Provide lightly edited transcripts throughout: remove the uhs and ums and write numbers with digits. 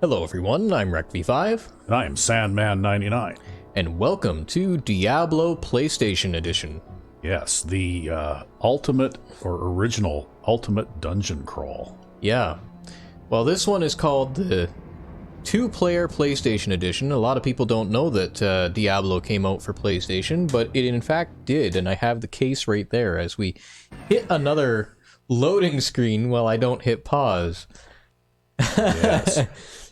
Hello everyone, I'm Recv5, And I am Sandman99. and welcome to Diablo PlayStation Edition. Yes, the ultimate or original ultimate dungeon crawl. Yeah, well this one is called the two-player PlayStation Edition. A lot of people don't know that Diablo came out for PlayStation, but it in fact did, and I have the case right there as we hit another loading screen while I don't hit pause. Yes.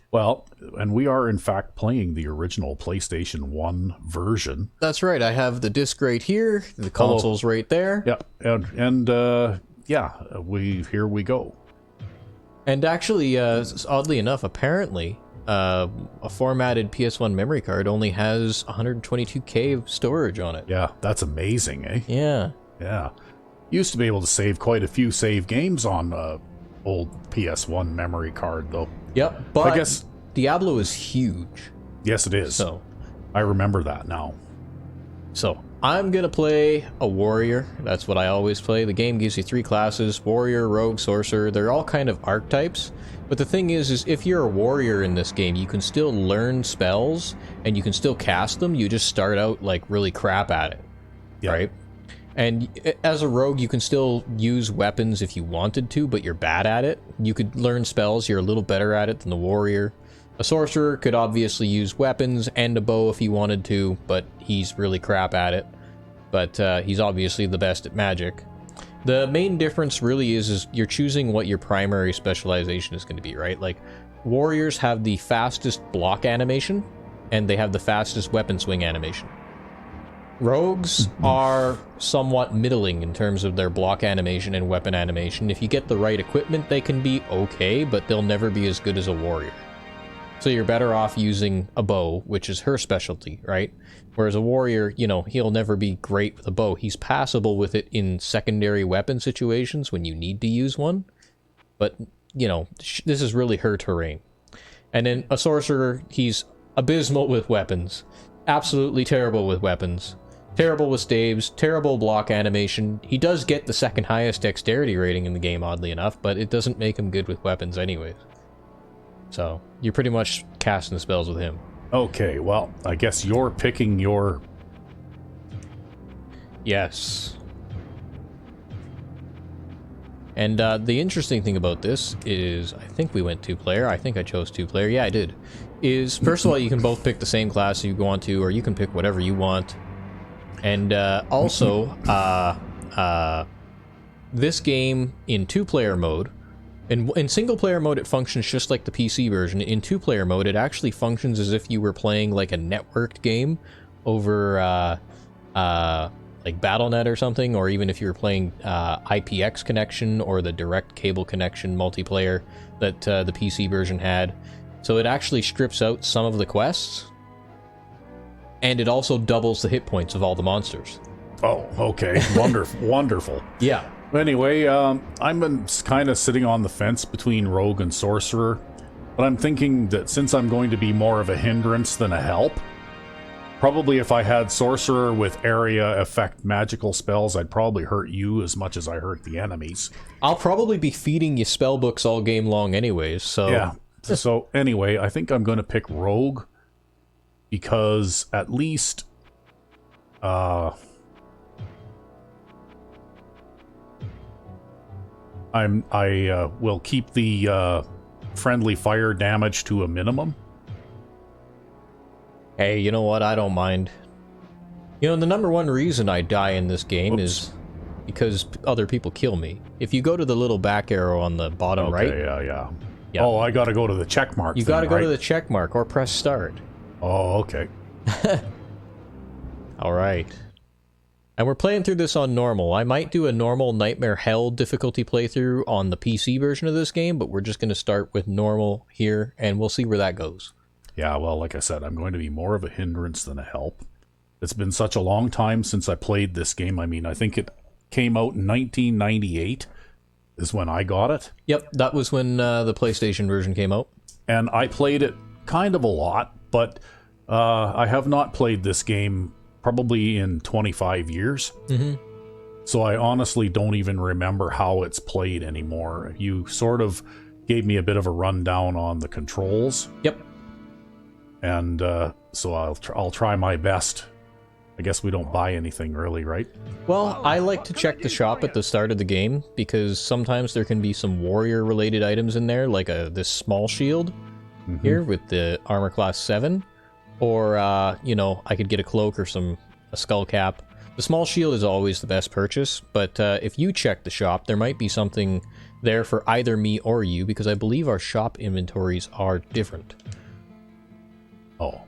Well, and we are in fact playing the original PlayStation 1 version. That's right, I have the disc right here, the console's right there. Yeah, and here we go. And actually, oddly enough, apparently, a formatted PS1 memory card only has 122K storage on it. Yeah, that's amazing, eh? Yeah. Yeah. Used to be able to save quite a few save games on old PS1 memory card, though. Yep, but I guess Diablo is huge. Yes, it is. So I remember that now. So I'm gonna play a warrior. That's what I always play. The game gives you three classes: warrior, rogue, sorcerer. They're all kind of archetypes. But the thing is if you're a warrior in this game, you can still learn spells and you can still cast them. You just start out like really crap at it, right? And as a rogue, you can still use weapons if you wanted to, but you're bad at it. You could learn spells, you're a little better at it than the warrior. A sorcerer could obviously use weapons and a bow if he wanted to, but he's really crap at it. But he's obviously the best at magic. The main difference really is you're choosing what your primary specialization is going to be, right? Like, warriors have the fastest block animation, and they have the fastest weapon swing animation. Rogues are somewhat middling in terms of their block animation and weapon animation. If you get the right equipment, they can be okay, but they'll never be as good as a warrior. So you're better off using a bow, which is her specialty, right? Whereas a warrior, you know, he'll never be great with a bow. He's passable with it in secondary weapon situations when you need to use one. But, you know, this is really her terrain. And then a sorcerer, he's abysmal with weapons. Absolutely terrible with weapons. Terrible with staves, terrible block animation. He does get the second highest dexterity rating in the game, oddly enough, but it doesn't make him good with weapons anyways. So, you're pretty much casting spells with him. Okay, well, I guess you're picking your... Yes. And the interesting thing about this is, I think we went two-player. I think I chose two-player. Yeah, I did. Is, first of all, you can both pick the same class you go on to, or you can pick whatever you want. And also, this game in two-player mode, in single-player mode it functions just like the PC version. In two-player mode it actually functions as if you were playing like a networked game over like BattleNet or something, or even if you were playing IPX connection or the direct cable connection multiplayer that the PC version had. So it actually strips out some of the quests. And it also doubles the hit points of all the monsters. Oh, okay. Wonderful. Wonderful. Yeah. Anyway, I'm been kind of sitting on the fence between rogue and sorcerer. But I'm thinking that since I'm going to be more of a hindrance than a help, probably if I had sorcerer with area effect magical spells, I'd probably hurt you as much as I hurt the enemies. I'll probably be feeding you spell books all game long anyways, so... Yeah. So anyway, I think I'm going to pick rogue. Because at least I will keep the friendly fire damage to a minimum. Hey, you know what? I don't mind. You know, the number one reason I die in this game is because other people kill me. If you go to the little back arrow on the bottom right... Yeah. Oh, I gotta go to the check mark. You gotta go to the check mark or press start. Oh, okay. Alright. And we're playing through this on normal. I might do a normal Nightmare Hell difficulty playthrough on the PC version of this game, but we're just going to start with normal here, and we'll see where that goes. Yeah, well, like I said, I'm going to be more of a hindrance than a help. It's been such a long time since I played this game. I mean, I think it came out in 1998 is when I got it. Yep, that was when the PlayStation version came out. And I played it kind of a lot, but... I have not played this game probably in 25 years. Mm-hmm. So I honestly don't even remember how it's played anymore. You sort of gave me a bit of a rundown on the controls. Yep. And so I'll try my best. I guess we don't buy anything really, right? Well, I like to check the shop at the start of the game, because sometimes there can be some warrior-related items in there, like this small shield here with the armor class 7. Or, you know, I could get a cloak or a skull cap. The small shield is always the best purchase, but if you check the shop, there might be something there for either me or you, because I believe our shop inventories are different. Oh.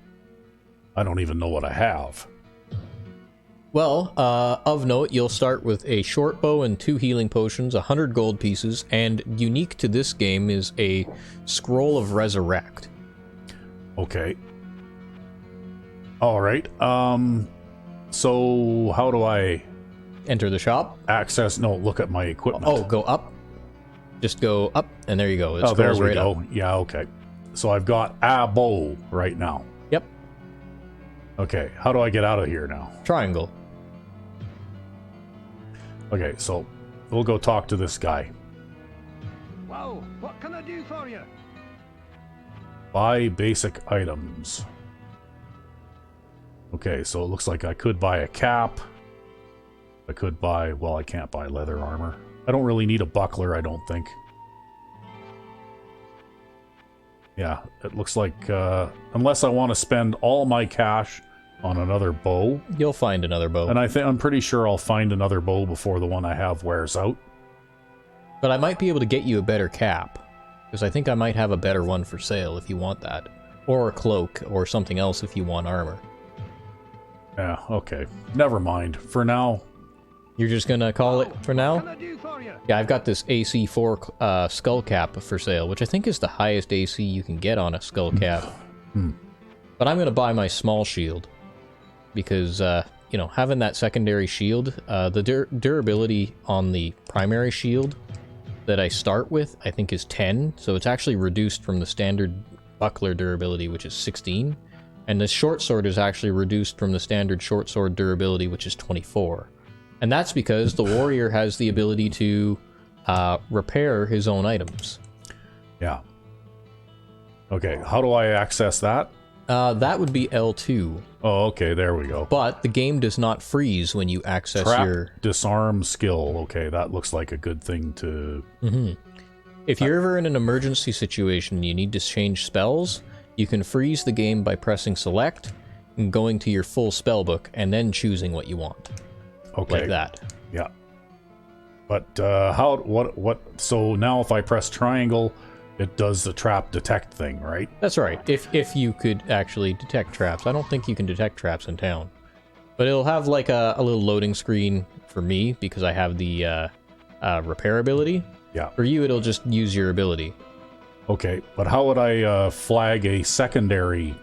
I don't even know what I have. Well, of note, you'll start with a short bow and 2 healing potions, 100 gold pieces, and unique to this game is a scroll of resurrect. Okay. All right. So how do I Enter the shop. access? No, look at my equipment. Oh, go up. Just go up, and there you go. It oh, there scrolls we right go. up. Yeah, okay. So I've got a bow right now. Yep. Okay, how do I get out of here now? Triangle. Okay, so we'll go talk to this guy. Whoa, what can I do for you? Buy basic items. Okay, so it looks like I could buy a cap. I could buy... Well, I can't buy leather armor. I don't really need a buckler, I don't think. Yeah, it looks like... unless I want to spend all my cash on another bow. You'll find another bow. And I'm pretty sure I'll find another bow before the one I have wears out. But I might be able to get you a better cap, because I think I might have a better one for sale if you want that. Or a cloak, or something else if you want armor. Yeah, okay. Never mind. For now... You're just gonna call it for now? What can I do for you? Yeah, I've got this AC4 skull cap for sale, which I think is the highest AC you can get on a skull cap. But I'm gonna buy my small shield, because, you know, having that secondary shield, the durability on the primary shield that I start with, I think is 10, so it's actually reduced from the standard buckler durability, which is 16, and the short sword is actually reduced from the standard short sword durability, which is 24. And that's because the warrior has the ability to repair his own items. Yeah. Okay, how do I access that? That would be L2. Oh, okay, there we go. But the game does not freeze when you access Trap your... disarm skill. Okay, that looks like a good thing to... If you're ever in an emergency situation and you need to change spells, you can freeze the game by pressing select and going to your full spell book and then choosing what you want. Okay. Like that. Yeah. But so now if I press triangle, it does the trap detect thing, right? That's right. If you could actually detect traps. I don't think you can detect traps in town. But it'll have like a little loading screen for me because I have the repair ability. Yeah. For you, it'll just use your ability. Okay, but how would I flag a secondary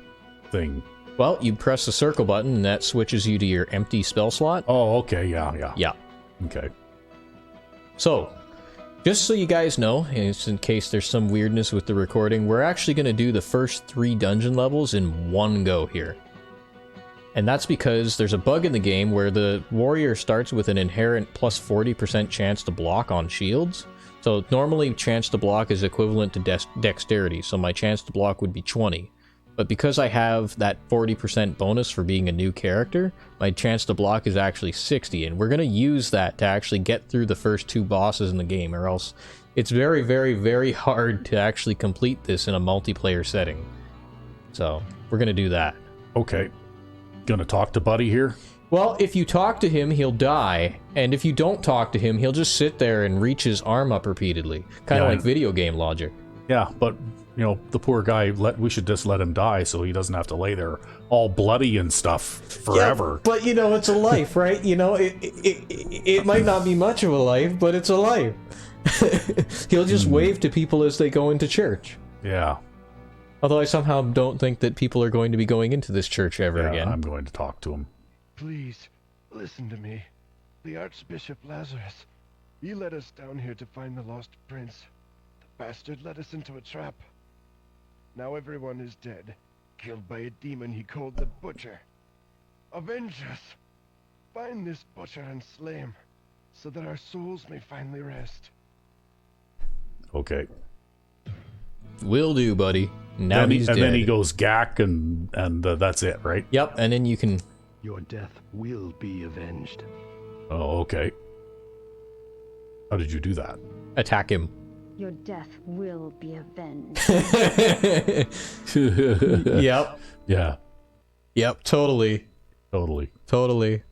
thing? Well, you press the circle button and that switches you to your empty spell slot. Oh, okay, yeah. Yeah. Okay. So, just so you guys know, and in case there's some weirdness with the recording, we're actually going to do the first 3 dungeon levels in one go here. And that's because there's a bug in the game where the warrior starts with an inherent plus 40% chance to block on shields. So normally chance to block is equivalent to dexterity, so my chance to block would be 20. But because I have that 40% bonus for being a new character, my chance to block is actually 60, and we're going to use that to actually get through the first 2 bosses in the game, or else it's very, very, very hard to actually complete this in a multiplayer setting. So, we're going to do that. Okay. Gonna talk to Buddy here? Well, if you talk to him, he'll die, and if you don't talk to him, he'll just sit there and reach his arm up repeatedly. Kind of like video game logic. Yeah, but... You know, the poor guy, we should just let him die so he doesn't have to lay there all bloody and stuff forever. Yeah, but, you know, it's a life, right? You know, it might not be much of a life, but it's a life. He'll just wave to people as they go into church. Yeah. Although I somehow don't think that people are going to be going into this church ever again. I'm going to talk to him. Please, listen to me. The Archbishop Lazarus, he led us down here to find the lost prince. The bastard led us into a trap. Now everyone is dead, killed by a demon he called the Butcher. Avenge us! Find this Butcher and slay him, so that our souls may finally rest. Okay. Will do, buddy. Now he's dead. And then he goes gack, and that's it, right? Yep, and then you can... Your death will be avenged. Oh, okay. How did you do that? attack him. Your death will be avenged. Yep. Yeah. Yep, totally. Totally. Totally.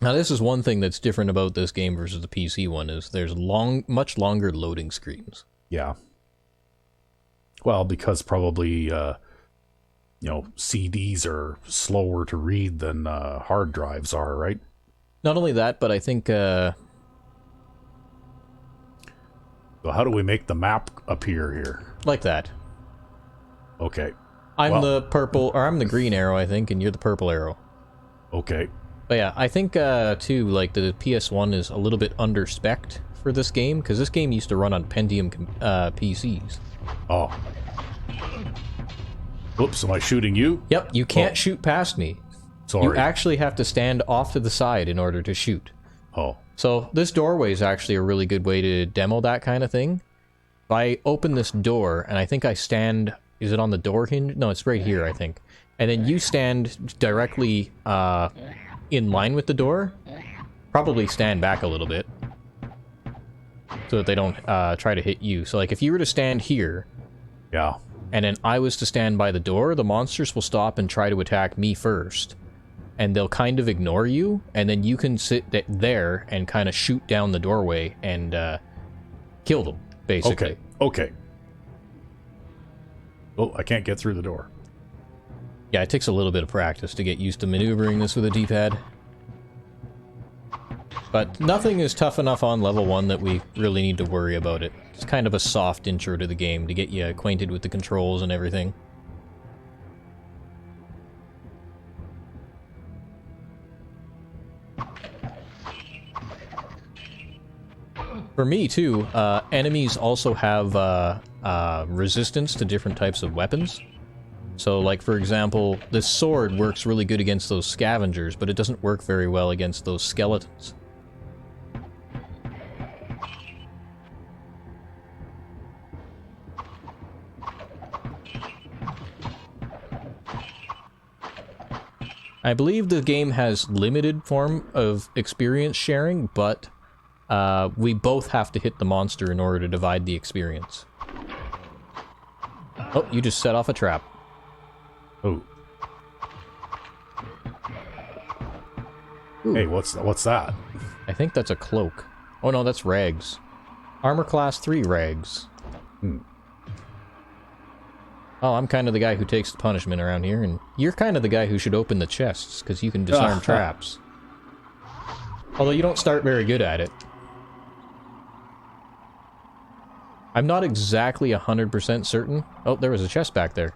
Now, this is one thing that's different about this game versus the PC one, is there's much longer loading screens. Yeah. Well, because probably, CDs are slower to read than hard drives are, right? Not only that, but I think... So how do we make the map appear here? like that. Okay. I'm the purple, or I'm the green arrow, I think, and you're the purple arrow. Okay. But yeah, I think, too, like, the PS1 is a little bit under-spec'd for this game, because this game used to run on Pentium PCs. Oh. Oops, am I shooting you? Yep, you can't shoot past me. Sorry. You actually have to stand off to the side in order to shoot. Oh. So this doorway is actually a really good way to demo that kind of thing. If I open this door, and I think I stand... Is it on the door hinge? No, it's right here, I think. And then you stand directly in line with the door. Probably stand back a little bit, so that they don't try to hit you. So, like, if you were to stand here... Yeah. And then I was to stand by the door, the monsters will stop and try to attack me first. And they'll kind of ignore you, and then you can sit there and kind of shoot down the doorway and kill them, basically. Okay. Oh, I can't get through the door. Yeah, it takes a little bit of practice to get used to maneuvering this with a D-pad. But nothing is tough enough on level 1 that we really need to worry about it. It's kind of a soft intro to the game to get you acquainted with the controls and everything. For me, too, enemies also have resistance to different types of weapons. So, like, for example, this sword works really good against those scavengers, but it doesn't work very well against those skeletons. I believe the game has limited form of experience sharing, but we both have to hit the monster in order to divide the experience. Oh, you just set off a trap. Oh. Ooh. Hey, what's that? I think that's a cloak. Oh no, that's rags. Armor class 3 rags. Oh, I'm kind of the guy who takes the punishment around here, and you're kind of the guy who should open the chests, because you can disarm traps. Although you don't start very good at it. I'm not exactly 100% certain. Oh, there was a chest back there.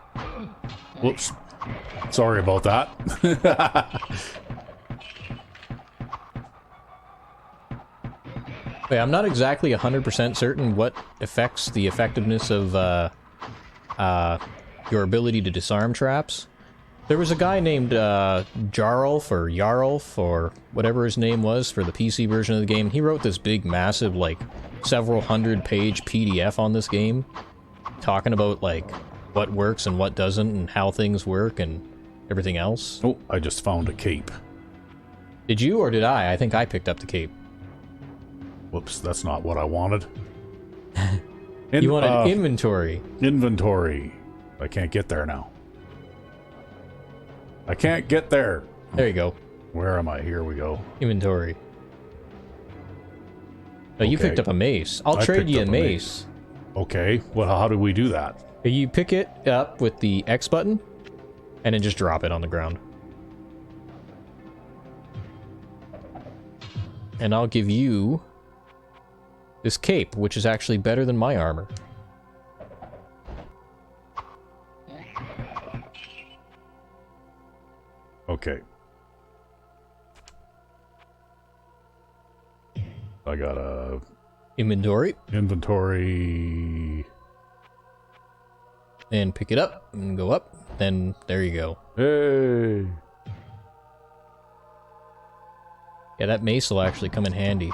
Whoops. Sorry about that. Wait, I'm not exactly 100% certain what affects the effectiveness of your ability to disarm traps. There was a guy named Jarlf or whatever his name was for the PC version of the game. He wrote this big, massive, like, several hundred-page PDF on this game, talking about, like, what works and what doesn't, and how things work, and everything else. Oh, I just found a cape. Did you, or did I? I think I picked up the cape. Whoops, that's not what I wanted. You wanted inventory. Inventory. I can't get there now. I can't get there. There you go. Where am I? Here we go. Inventory. Oh, you Okay. picked up a mace. I'll I trade picked you a up a mace. Okay, well, how do we do that? You pick it up with the X button, and then just drop it on the ground. And I'll give you this cape, which is actually better than my armor. Okay. I got a Inventory. inventory. And pick it up, and go up. Then, there you go. Hey! Yeah, that mace will actually come in handy.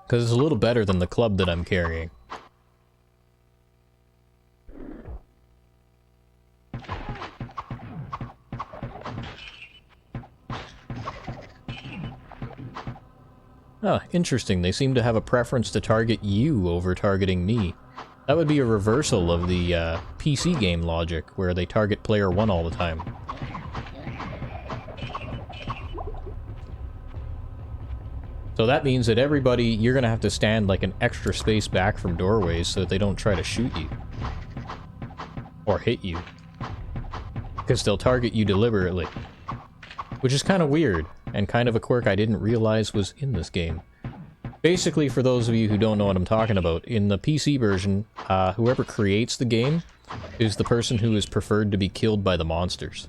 because it's a little better than the club that I'm carrying. Ah, interesting. They seem to have a preference to target you over targeting me. That would be a reversal of the PC game logic, where they target player 1 all the time. So that means that everybody, you're going to have to stand like an extra space back from doorways so that they don't try to shoot you. Or hit you. Because they'll target you deliberately. Which is kind of weird, and kind of a quirk I didn't realize was in this game. Basically, for those of you who don't know what I'm talking about, in the PC version, whoever creates the game is the person who is preferred to be killed by the monsters.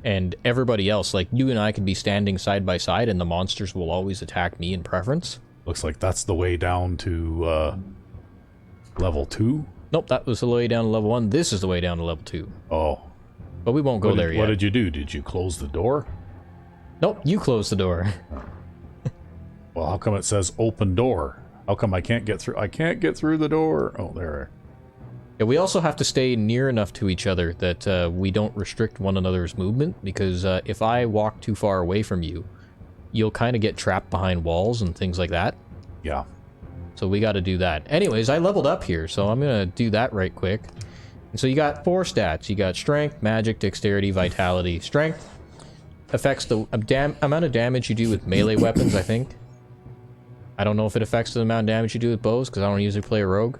And everybody else, like you and I could be standing side by side and the monsters will always attack me in preference. Looks like that's the way down to level 2? Nope, that was the way down to level 1. This is the way down to level 2. Oh. But we won't go there yet. What did you do? Did you close the door? Nope, you closed the door. Well, how come it says open door? How come I can't get through? I can't get through the door. Oh, there. Yeah, we also have to stay near enough to each other that we don't restrict one another's movement, because if I walk too far away from you, you'll kind of get trapped behind walls and things like that. Yeah. So we got to do that. Anyways, I leveled up here, so I'm going to do that right quick. And so you got 4 stats. You got Strength, Magic, Dexterity, Vitality. Strength affects the amount of damage you do with melee weapons, I think. I don't know if it affects the amount of damage you do with bows, because I don't usually play a rogue.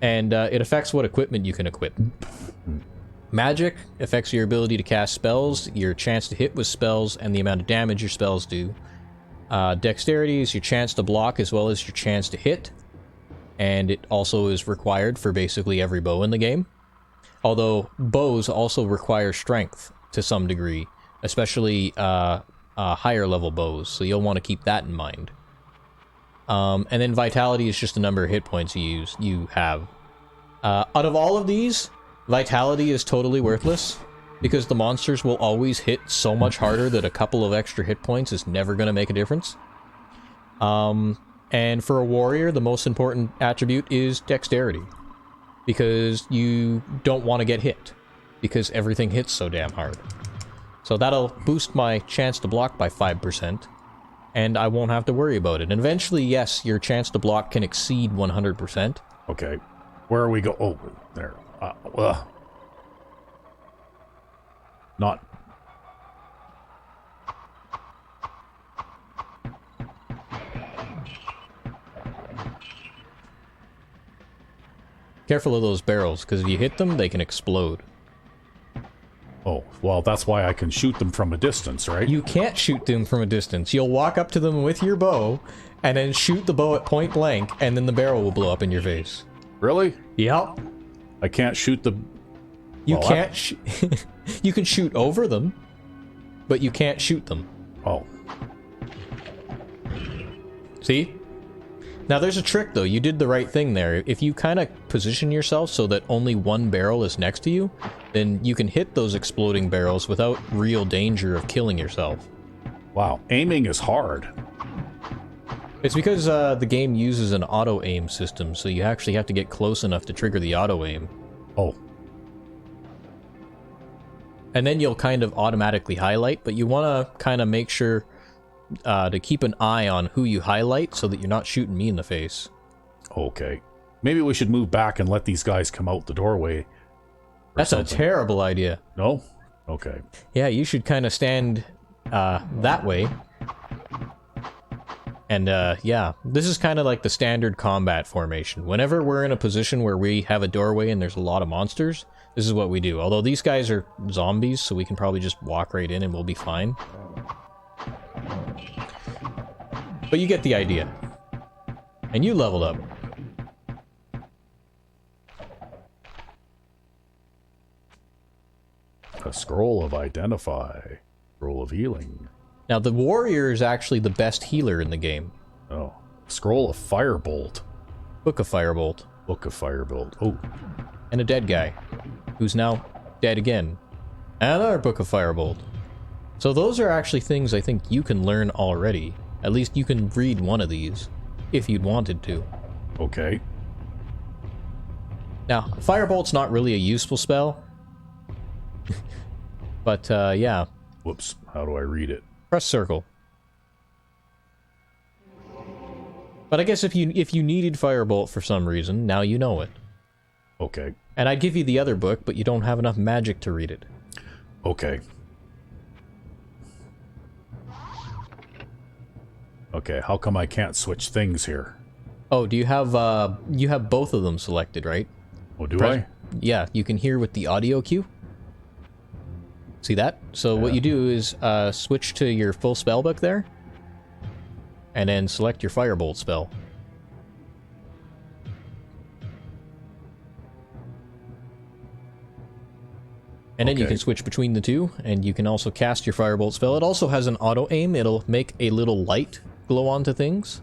And it affects what equipment you can equip. Magic affects your ability to cast spells, your chance to hit with spells, and the amount of damage your spells do. Dexterity is your chance to block as well as your chance to hit. And it also is required for basically every bow in the game. Although bows also require strength to some degree, especially higher level bows, so you'll want to keep that in mind. And then Vitality is just the number of hit points you have. Out of all of these, Vitality is totally worthless, because the monsters will always hit so much harder that a couple of extra hit points is never going to make a difference. And for a warrior, the most important attribute is Dexterity, because you don't want to get hit, because everything hits so damn hard. So that'll boost my chance to block by 5%. And I won't have to worry about it. And eventually, yes, your chance to block can exceed 100%. Okay. Where are we go? Oh, there. Not. Careful of those barrels, because if you hit them, they can explode. Oh, well, that's why I can shoot them from a distance, right? You can't shoot them from a distance. You'll walk up to them with your bow, and then shoot the bow at point blank, and then the barrel will blow up in your face. Really? Yep. I can't shoot the... You can't you can shoot over them, but you can't shoot them. Oh. See? Now there's a trick though. You did the right thing there. If you kind of position yourself so that only one barrel is next to you, then you can hit those exploding barrels without real danger of killing yourself. Wow, aiming is hard. It's because the game uses an auto-aim system, so you actually have to get close enough to trigger the auto-aim. Oh. And then you'll kind of automatically highlight, but you want to kind of make sure to keep an eye on who you highlight so that you're not shooting me in the face. Okay. Maybe we should move back and let these guys come out the doorway. That's something. A terrible idea. No? Okay. Yeah, you should kind of stand that way. And yeah, this is kind of like the standard combat formation. Whenever we're in a position where we have a doorway and there's a lot of monsters, this is what we do. Although these guys are zombies, so we can probably just walk right in and we'll be fine. But you get the idea. And you leveled up. A scroll of identify. Scroll of healing. Now the warrior is actually the best healer in the game. Oh. Scroll of firebolt. Book of firebolt. Book of firebolt. Oh. And a dead guy. Who's now dead again. And another book of firebolt. So those are actually things I think you can learn already. At least you can read one of these. if you'd wanted to. Okay. Now, Firebolt's not really a useful spell. But, yeah. Whoops. How do I read it? Press circle. But I guess if you needed Firebolt for some reason, now you know it. Okay. And I'd give you the other book, but you don't have enough magic to read it. Okay. Okay, how come I can't switch things here? Oh, do you have both of them selected, right? Oh, do I? Yeah, you can hear with the audio cue. See that? So what you do is switch to your full spell book there, and then select your Firebolt spell. And then you can switch between the two, and you can also cast your Firebolt spell. It also has an auto-aim. It'll make a little light glow onto things.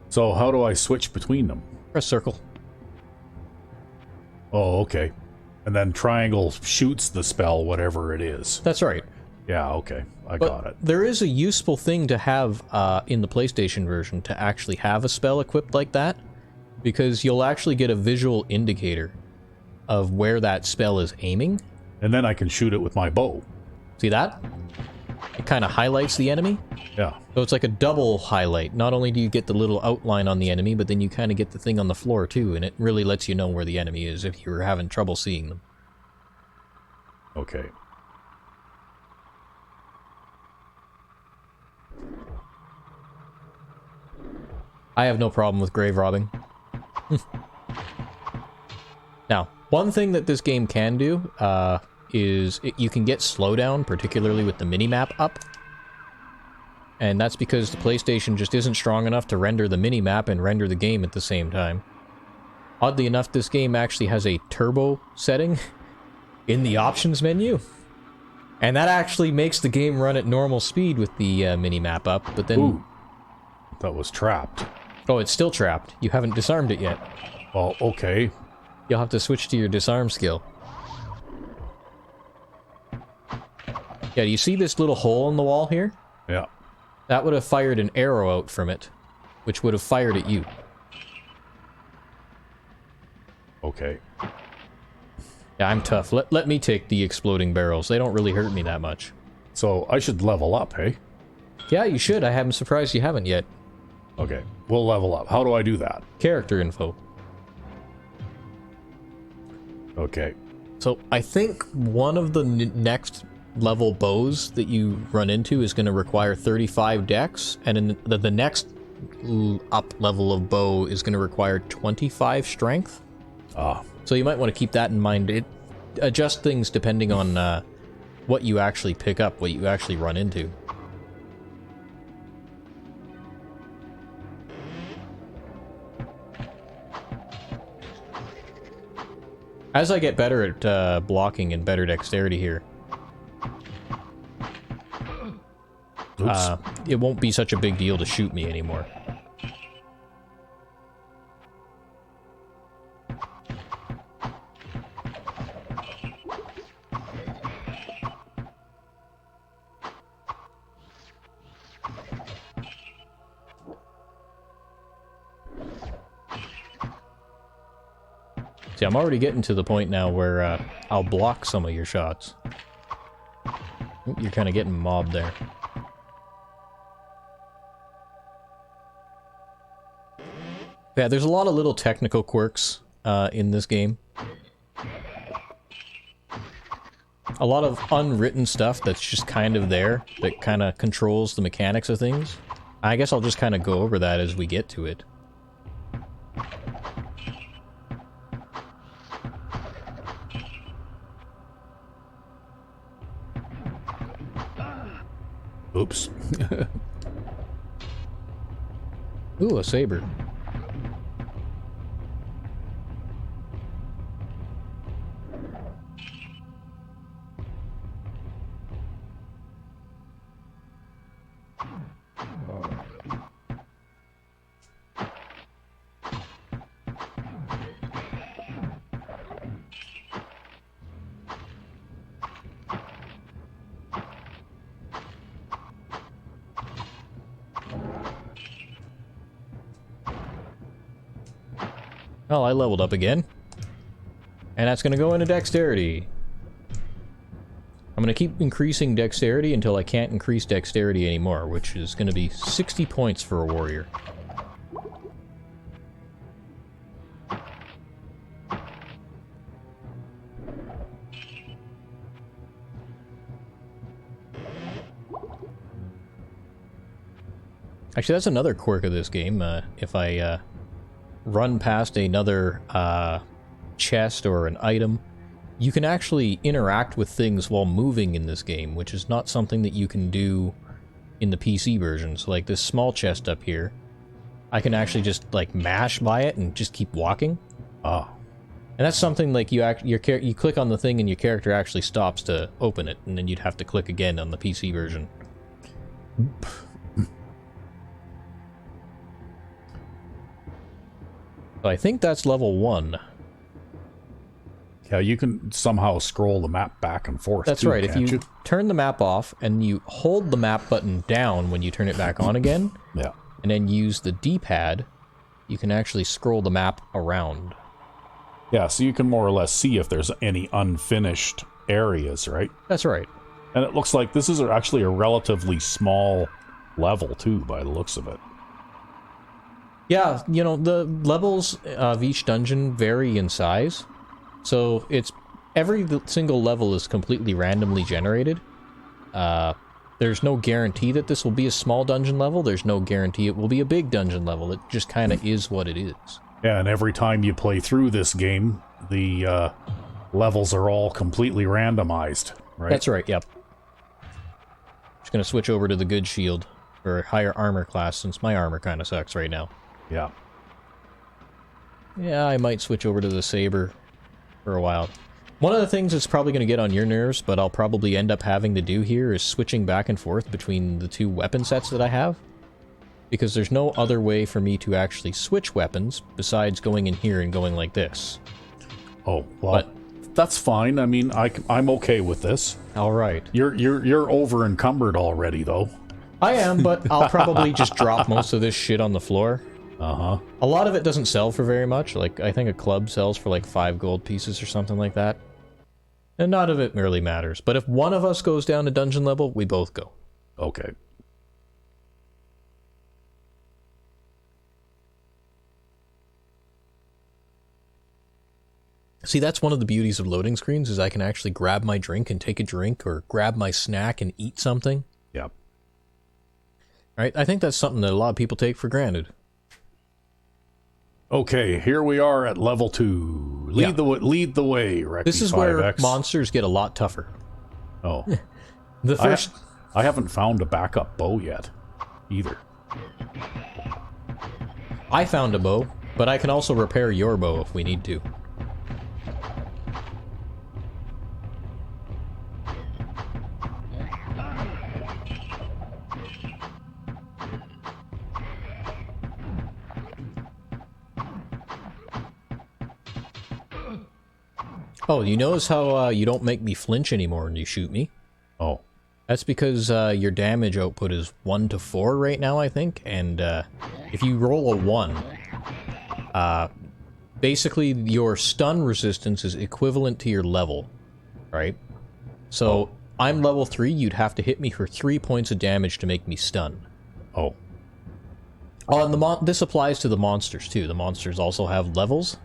So how do I switch between them? Press circle. Oh, okay. And then triangle shoots the spell, whatever it is. That's right. Yeah, okay. I got it. There is a useful thing to have in the PlayStation version to actually have a spell equipped like that, because you'll actually get a visual indicator of where that spell is aiming. And then I can shoot it with my bow. See that? It kind of highlights the enemy. Yeah. So it's like a double highlight. Not only do you get the little outline on the enemy, but then you kind of get the thing on the floor too, and it really lets you know where the enemy is if you're having trouble seeing them. Okay. I have no problem with grave robbing. Now, one thing that this game can do is you can get slowdown, particularly with the minimap up. And that's because the PlayStation just isn't strong enough to render the minimap and render the game at the same time. Oddly enough, this game actually has a turbo setting in the options menu. And that actually makes the game run at normal speed with the minimap up, but then... Ooh. That was trapped. Oh, it's still trapped. You haven't disarmed it yet. Well, okay. You'll have to switch to your disarm skill. Yeah, do you see this little hole in the wall here? Yeah. That would have fired an arrow out from it, which would have fired at you. Okay. Yeah, I'm tough. Let me take the exploding barrels. They don't really hurt me that much. So I should level up, hey? Yeah, you should. I'm surprised you haven't yet. Okay, we'll level up. How do I do that? Character info. Okay. So I think one of the next level bows that you run into is going to require 35 dex, and in the next up level of bow is going to require 25 strength. Ah. So you might want to keep that in mind. It adjusts things depending on what you actually pick up, what you actually run into. As I get better at blocking and better dexterity here, it won't be such a big deal to shoot me anymore. See, I'm already getting to the point now where I'll block some of your shots. Oop, you're kind of getting mobbed there. Yeah, there's a lot of little technical quirks in this game. A lot of unwritten stuff that's just kind of there, that kind of controls the mechanics of things. I guess I'll just kind of go over that as we get to it. Oops. Ooh, a saber. Oh, I leveled up again. And that's going to go into dexterity. I'm going to keep increasing dexterity until I can't increase dexterity anymore, which is going to be 60 points for a warrior. Actually, that's another quirk of this game. If I run past another chest or an item, you can actually interact with things while moving in this game, which is not something that you can do in the PC version. So like this small chest up here, I can actually just like mash by it and just keep walking. Oh. And that's something like you click on the thing and your character actually stops to open it, and then you'd have to click again on the PC version. So I think that's level 1. Yeah, you can somehow scroll the map back and forth. That's too, right. If you turn the map off and you hold the map button down when you turn it back on again, yeah, and then use the D-pad, you can actually scroll the map around. Yeah, so you can more or less see if there's any unfinished areas, right? That's right. And it looks like this is actually a relatively small level, too, by the looks of it. Yeah, you know, the levels of each dungeon vary in size. So it's every single level is completely randomly generated. There's no guarantee that this will be a small dungeon level. There's no guarantee it will be a big dungeon level. It just kind of is what it is. Yeah, and every time you play through this game, the levels are all completely randomized, right? That's right, yep. Just gonna switch over to the good shield for a higher armor class since my armor kind of sucks right now. Yeah. Yeah, I might switch over to the saber for a while. One of the things that's probably going to get on your nerves, but I'll probably end up having to do here, is switching back and forth between the two weapon sets that I have. Because there's no other way for me to actually switch weapons besides going in here and going like this. Oh, well, that's fine. I mean, I'm okay with this. All right. You're over encumbered already, though. I am, but I'll probably just drop most of this shit on the floor. Uh-huh. A lot of it doesn't sell for very much. Like, I think a club sells for like 5 gold pieces or something like that. And none of it really matters. But if one of us goes down to dungeon level, we both go. Okay. See, that's one of the beauties of loading screens, is I can actually grab my drink and take a drink, or grab my snack and eat something. Yep. Right? I think that's something that a lot of people take for granted. Okay, here we are at level 2. Lead the way, Recv5x. This is where monsters get a lot tougher. Oh. The first... I haven't found a backup bow yet, either. I found a bow, but I can also repair your bow if we need to. Oh, you notice how you don't make me flinch anymore when you shoot me? Oh. That's because your damage output is 1 to 4 right now, I think, and if you roll a 1, basically your stun resistance is equivalent to your level, right? So, I'm level 3, you'd have to hit me for 3 points of damage to make me stun. Oh. And this applies to the monsters, too. The monsters also have levels.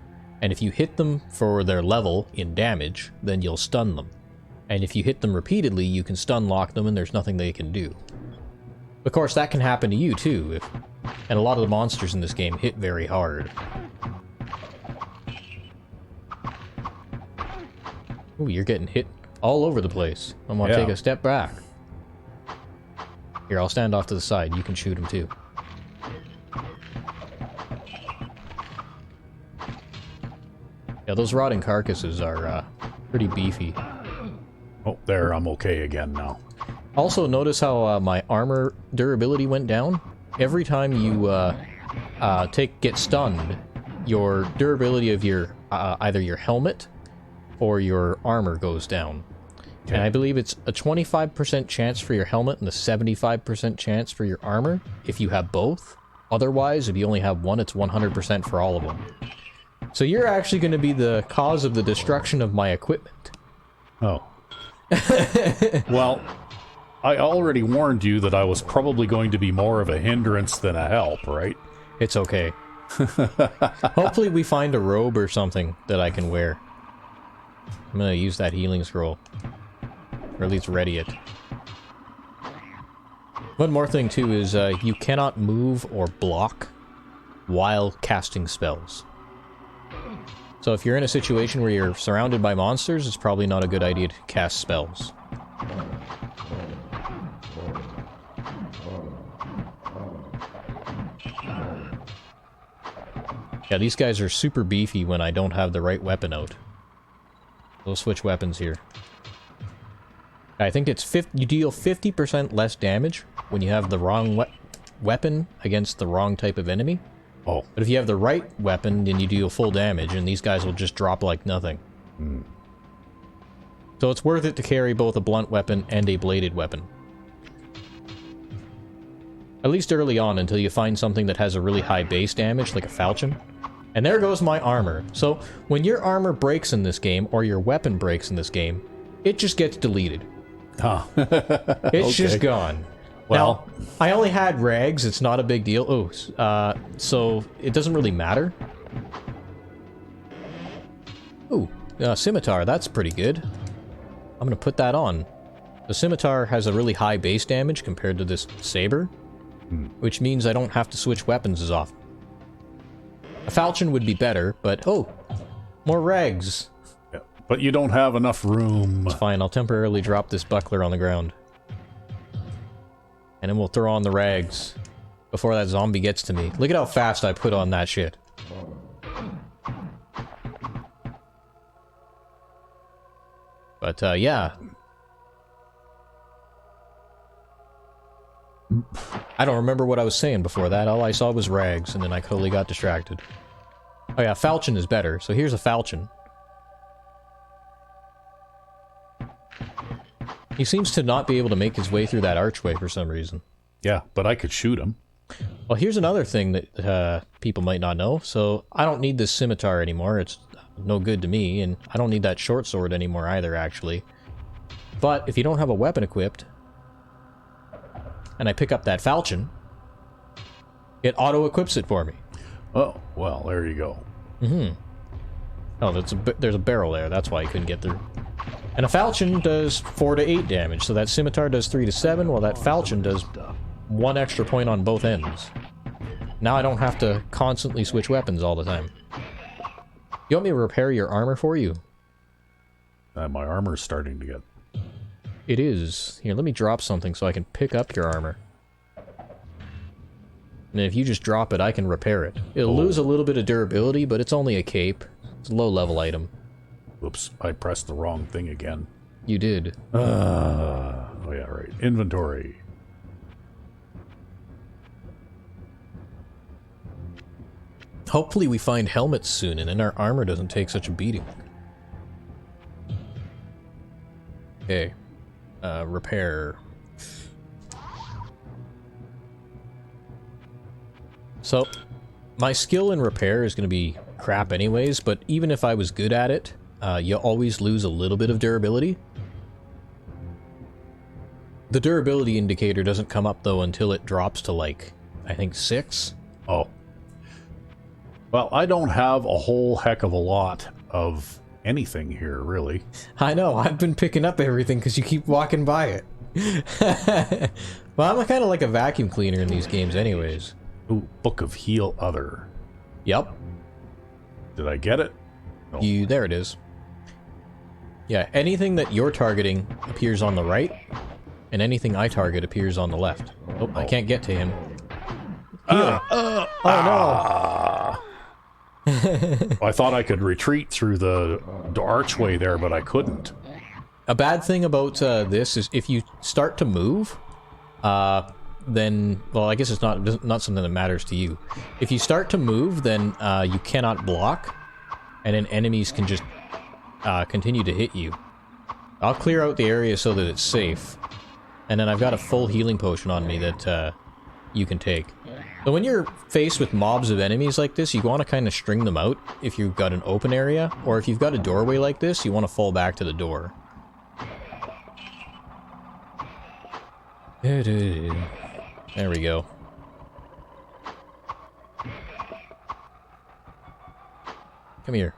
And if you hit them for their level in damage, then you'll stun them. And if you hit them repeatedly, you can stun lock them and there's nothing they can do. Of course, that can happen to you too, and a lot of the monsters in this game hit very hard. Ooh, you're getting hit all over the place. I'm gonna take a step back. Here, I'll stand off to the side. You can shoot him too. Yeah, those rotting carcasses are pretty beefy. Oh, there, I'm okay again now. Also, notice how my armor durability went down? Every time you get stunned, your durability of your either your helmet or your armor goes down. Okay. And I believe it's a 25% chance for your helmet and a 75% chance for your armor if you have both. Otherwise, if you only have one, it's 100% for all of them. So you're actually going to be the cause of the destruction of my equipment. Oh. Well, I already warned you that I was probably going to be more of a hindrance than a help, right? It's okay. Hopefully we find a robe or something that I can wear. I'm going to use that healing scroll. Or at least ready it. One more thing too is you cannot move or block while casting spells. So if you're in a situation where you're surrounded by monsters, it's probably not a good idea to cast spells. Yeah, these guys are super beefy when I don't have the right weapon out. We'll switch weapons here. I think it's you deal 50% less damage when you have the wrong weapon against the wrong type of enemy. Oh. But if you have the right weapon, then you deal full damage, and these guys will just drop like nothing. Hmm. So it's worth it to carry both a blunt weapon and a bladed weapon. At least early on, until you find something that has a really high base damage, like a falchion. And there goes my armor. So, when your armor breaks in this game, or your weapon breaks in this game, it just gets deleted. Huh. It's just gone. Well, now, I only had rags, it's not a big deal. Oh, so it doesn't really matter. Ooh, scimitar, that's pretty good. I'm gonna put that on. The scimitar has a really high base damage compared to this saber, which means I don't have to switch weapons as often. A falchion would be better, but oh, more rags. yeah, but you don't have enough room. It's fine, I'll temporarily drop this buckler on the ground. And then we'll throw on the rags before that zombie gets to me. Look at how fast I put on that shit. But, yeah. I don't remember what I was saying before that. All I saw was rags, and then I totally got distracted. Oh yeah, falchion is better. So here's a falchion. He seems to not be able to make his way through that archway for some reason. Yeah, but I could shoot him. Well, here's another thing that people might not know. So I don't need this scimitar anymore. It's no good to me, and I don't need that short sword anymore either, actually. But if you don't have a weapon equipped, and I pick up that falchion, it auto-equips it for me. Oh, well, there you go. Mm-hmm. Oh, there's a barrel there. That's why I couldn't get through. And a falchion does 4 to 8 damage, so that scimitar does 3 to 7, while that falchion does 1 extra point on both ends. Now I don't have to constantly switch weapons all the time. You want me to repair your armor for you? My armor's starting to get... It is. Here, let me drop something so I can pick up your armor. And if you just drop it, I can repair it. It'll lose a little bit of durability, but it's only a cape. It's a low-level item. Oops, I pressed the wrong thing again. You did. Oh yeah, right. Inventory. Hopefully we find helmets soon, and then our armor doesn't take such a beating. Okay. Repair. So, my skill in repair is going to be crap anyways, but even if I was good at it, you always lose a little bit of durability. The durability indicator doesn't come up, though, until it drops to, like, I think 6? Oh. Well, I don't have a whole heck of a lot of anything here, really. I know, I've been picking up everything because you keep walking by it. Well, I'm kind of like a vacuum cleaner in these games anyways. Ooh, Book of Heal Other. Yep. Did I get it? No. There it is. Yeah, anything that you're targeting appears on the right, and anything I target appears on the left. Oh, I can't get to him. Oh no! I thought I could retreat through the archway there, but I couldn't. A bad thing about this is if you start to move, then, well, I guess it's not something that matters to you. If you start to move, then you cannot block, and then enemies can just continue to hit you. I'll clear out the area so that it's safe, and then I've got a full healing potion on me that you can take. So when you're faced with mobs of enemies like this, you want to kind of string them out if you've got an open area, or if you've got a doorway like this, you want to fall back to the door. There we go. Come here.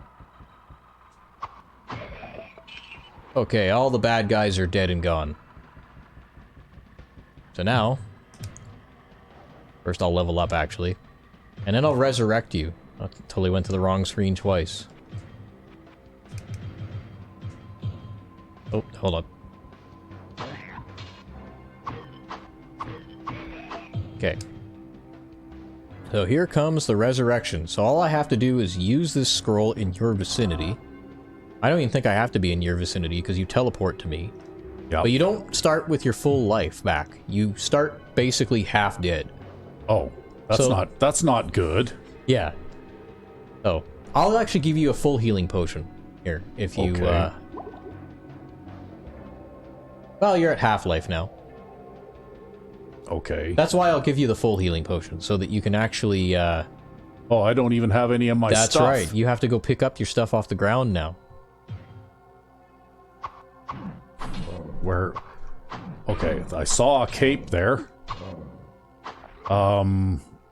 Okay, all the bad guys are dead and gone. So now... First I'll level up, actually. And then I'll resurrect you. I totally went to the wrong screen twice. Oh, hold on. Okay. So here comes the resurrection. So all I have to do is use this scroll in your vicinity. I don't even think I have to be in your vicinity because you teleport to me. Yep. But you don't start with your full life back. You start basically half dead. Oh, that's not good. Yeah. So, I'll actually give you a full healing potion here if you Okay. Well, you're at half life now. Okay. That's why I'll give you the full healing potion so that you can actually Oh, I don't even have any of my That's stuff. right. You have to go pick up your stuff off the ground now. Where? Okay, I saw a cape there.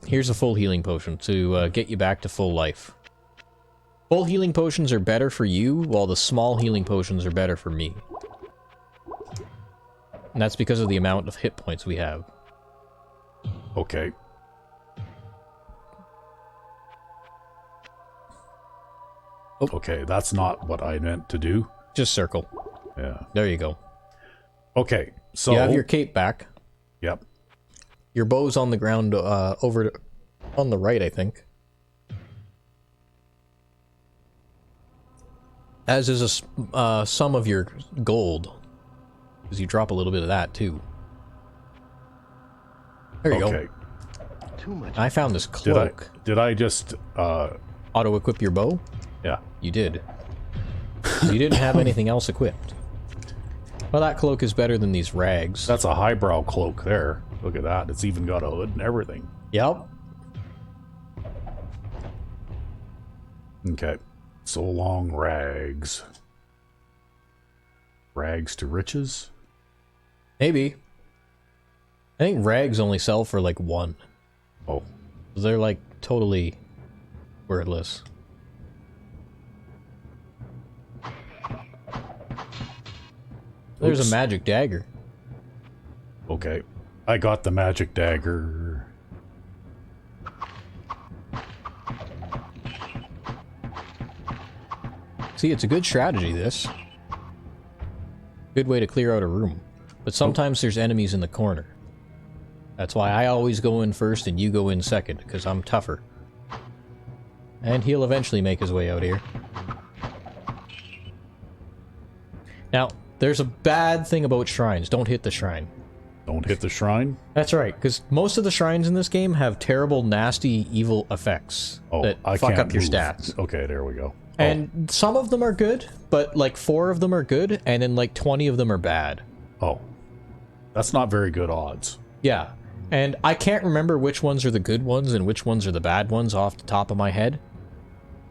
Here's a full healing potion to get you back to full life. Full healing potions are better for you, while the small healing potions are better for me. And that's because of the amount of hit points we have. Okay. Oh. Okay, that's not what I meant to do. Just circle. Yeah. There you go. Okay, so... You have your cape back. Yep. Your bow's on the ground on the right, I think. As is some of your gold. Because you drop a little bit of that, too. There you Okay. go. Too much. I found this cloak. Did I just... Auto-equip your bow? Yeah. You did. 'Cause you didn't have anything else equipped. Well, that cloak is better than these rags. That's a highbrow cloak there. Look at that. It's even got a hood and everything. Yep. Okay. So long, rags. Rags to riches? Maybe. I think rags only sell for like 1. Oh. They're like totally wordless. There's Oops. a magic dagger. Okay. I got the magic dagger. See, it's a good strategy, this. Good way to clear out a room. But sometimes there's enemies in the corner. That's why I always go in first and you go in second, because I'm tougher. And he'll eventually make his way out here. Now, there's a bad thing about shrines. Don't hit the shrine. Don't hit the shrine? That's right, because most of the shrines in this game have terrible, nasty, evil effects that I fuck can't up your move. stats. Okay, there we go. And some of them are good, but like 4 of them are good, and then like 20 of them are bad. Oh. That's not very good odds. Yeah, and I can't remember which ones are the good ones and which ones are the bad ones off the top of my head.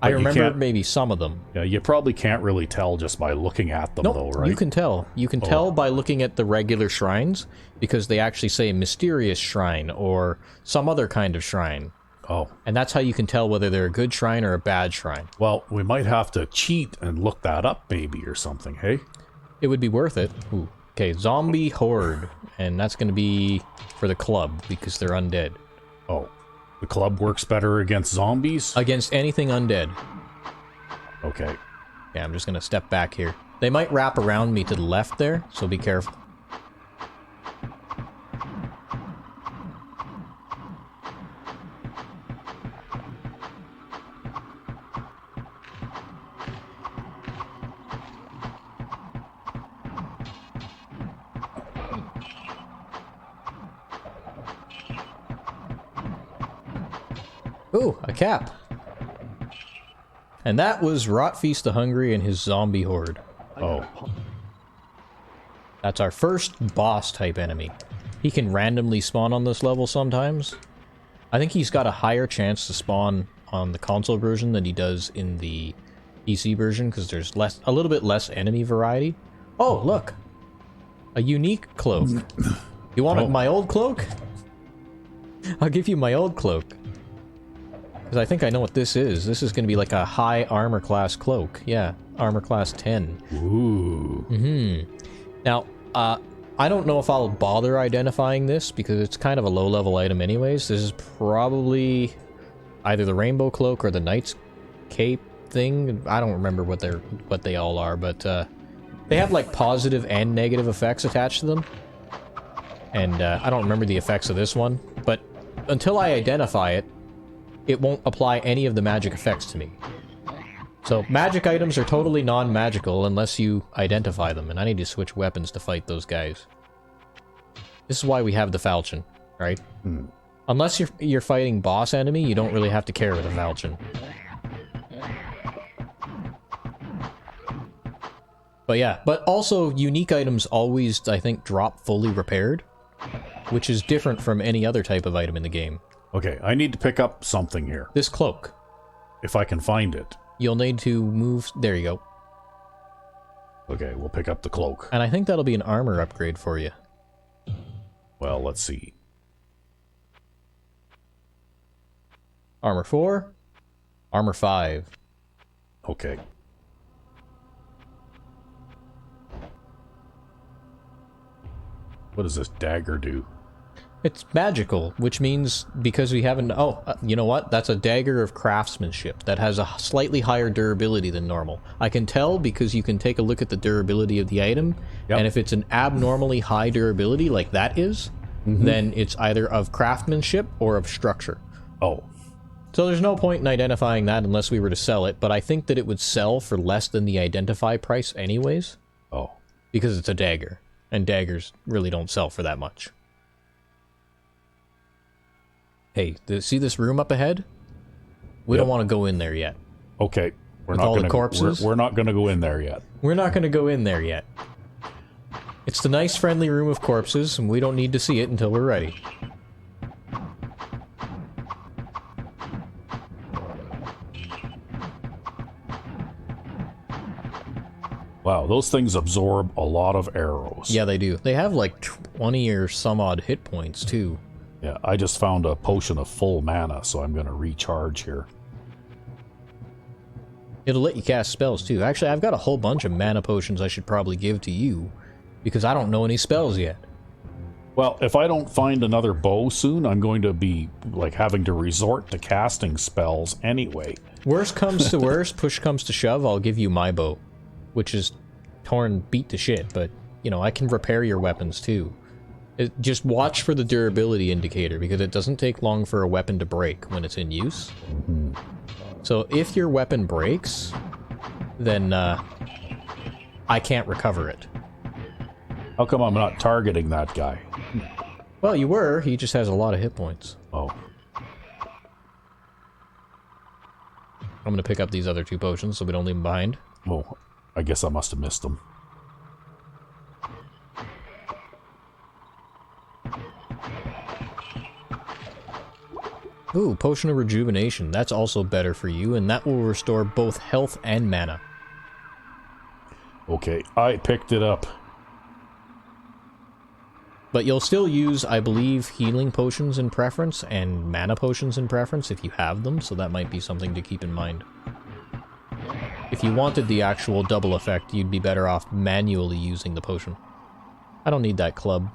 I But you remember can't- maybe some of them. Yeah, you probably can't really tell just by looking at them, Nope, though, right? you can tell. You can tell by looking at the regular shrines, because they actually say mysterious shrine or some other kind of shrine. Oh. And that's how you can tell whether they're a good shrine or a bad shrine. Well, we might have to cheat and look that up, maybe, or something, hey? It would be worth it. Ooh. Okay, zombie horde. And that's going to be for the club, because they're undead. Oh. The club works better against zombies? Against anything undead. Okay. Yeah, I'm just going to step back here. They might wrap around me to the left there, so be careful. Ooh, a cap. And that was Rotfeast the Hungry and his zombie horde. Oh. That's our first boss type enemy. He can randomly spawn on this level sometimes. I think he's got a higher chance to spawn on the console version than he does in the PC version, because there's a little bit less enemy variety. Oh, look! A unique cloak. You want my old cloak? I'll give you my old cloak. Because I think I know what this is. This is going to be like a high armor class cloak. Yeah, armor class 10. Ooh. Mm-hmm. Now, I don't know if I'll bother identifying this, because it's kind of a low-level item anyways. This is probably either the rainbow cloak or the knight's cape thing. I don't remember what they all are, but they have like positive and negative effects attached to them. And I don't remember the effects of this one, but until I identify it, it won't apply any of the magic effects to me. So magic items are totally non-magical unless you identify them, and I need to switch weapons to fight those guys. This is why we have the falchion, right? Unless you're fighting boss enemy, you don't really have to care with a falchion. But yeah, but also unique items always, I think, drop fully repaired, which is different from any other type of item in the game. Okay, I need to pick up something here. This cloak. If I can find it. You'll need to move... There you go. Okay, we'll pick up the cloak. And I think that'll be an armor upgrade for you. Well, let's see. Armor 4. Armor 5. Okay. What does this dagger do? It's magical, which means because we haven't... Oh, you know what? That's a dagger of craftsmanship that has a slightly higher durability than normal. I can tell because you can take a look at the durability of the item, and if it's an abnormally high durability, like that is, then it's either of craftsmanship or of structure. Oh. So there's no point in identifying that unless we were to sell it, but I think that it would sell for less than the identify price anyways. Oh. Because it's a dagger, and daggers really don't sell for that much. Hey, see this room up ahead? We don't want to go in there yet. Okay. With all the corpses? We're not going to go in there yet. We're not going to go in there yet. It's the nice, friendly room of corpses, and we don't need to see it until we're ready. Wow, those things absorb a lot of arrows. Yeah, they do. They have like 20 or some odd hit points, too. Yeah, I just found a potion of full mana, so I'm going to recharge here. It'll let you cast spells, too. Actually, I've got a whole bunch of mana potions I should probably give to you, because I don't know any spells yet. Well, if I don't find another bow soon, I'm going to be, like, having to resort to casting spells anyway. Worst comes to worst, push comes to shove, I'll give you my bow, which is torn beat to shit, but, you know, I can repair your weapons, too. Just watch for the durability indicator, because it doesn't take long for a weapon to break when it's in use. So if your weapon breaks, then I can't recover it. How come I'm not targeting that guy? Well, you were. He just has a lot of hit points. Oh. I'm going to pick up these other 2 potions so we don't leave them behind. Well, I guess I must have missed them. Ooh, Potion of Rejuvenation. That's also better for you, and that will restore both health and mana. Okay, I picked it up. But you'll still use, I believe, healing potions in preference, and mana potions in preference if you have them, so that might be something to keep in mind. If you wanted the actual double effect, you'd be better off manually using the potion. I don't need that club.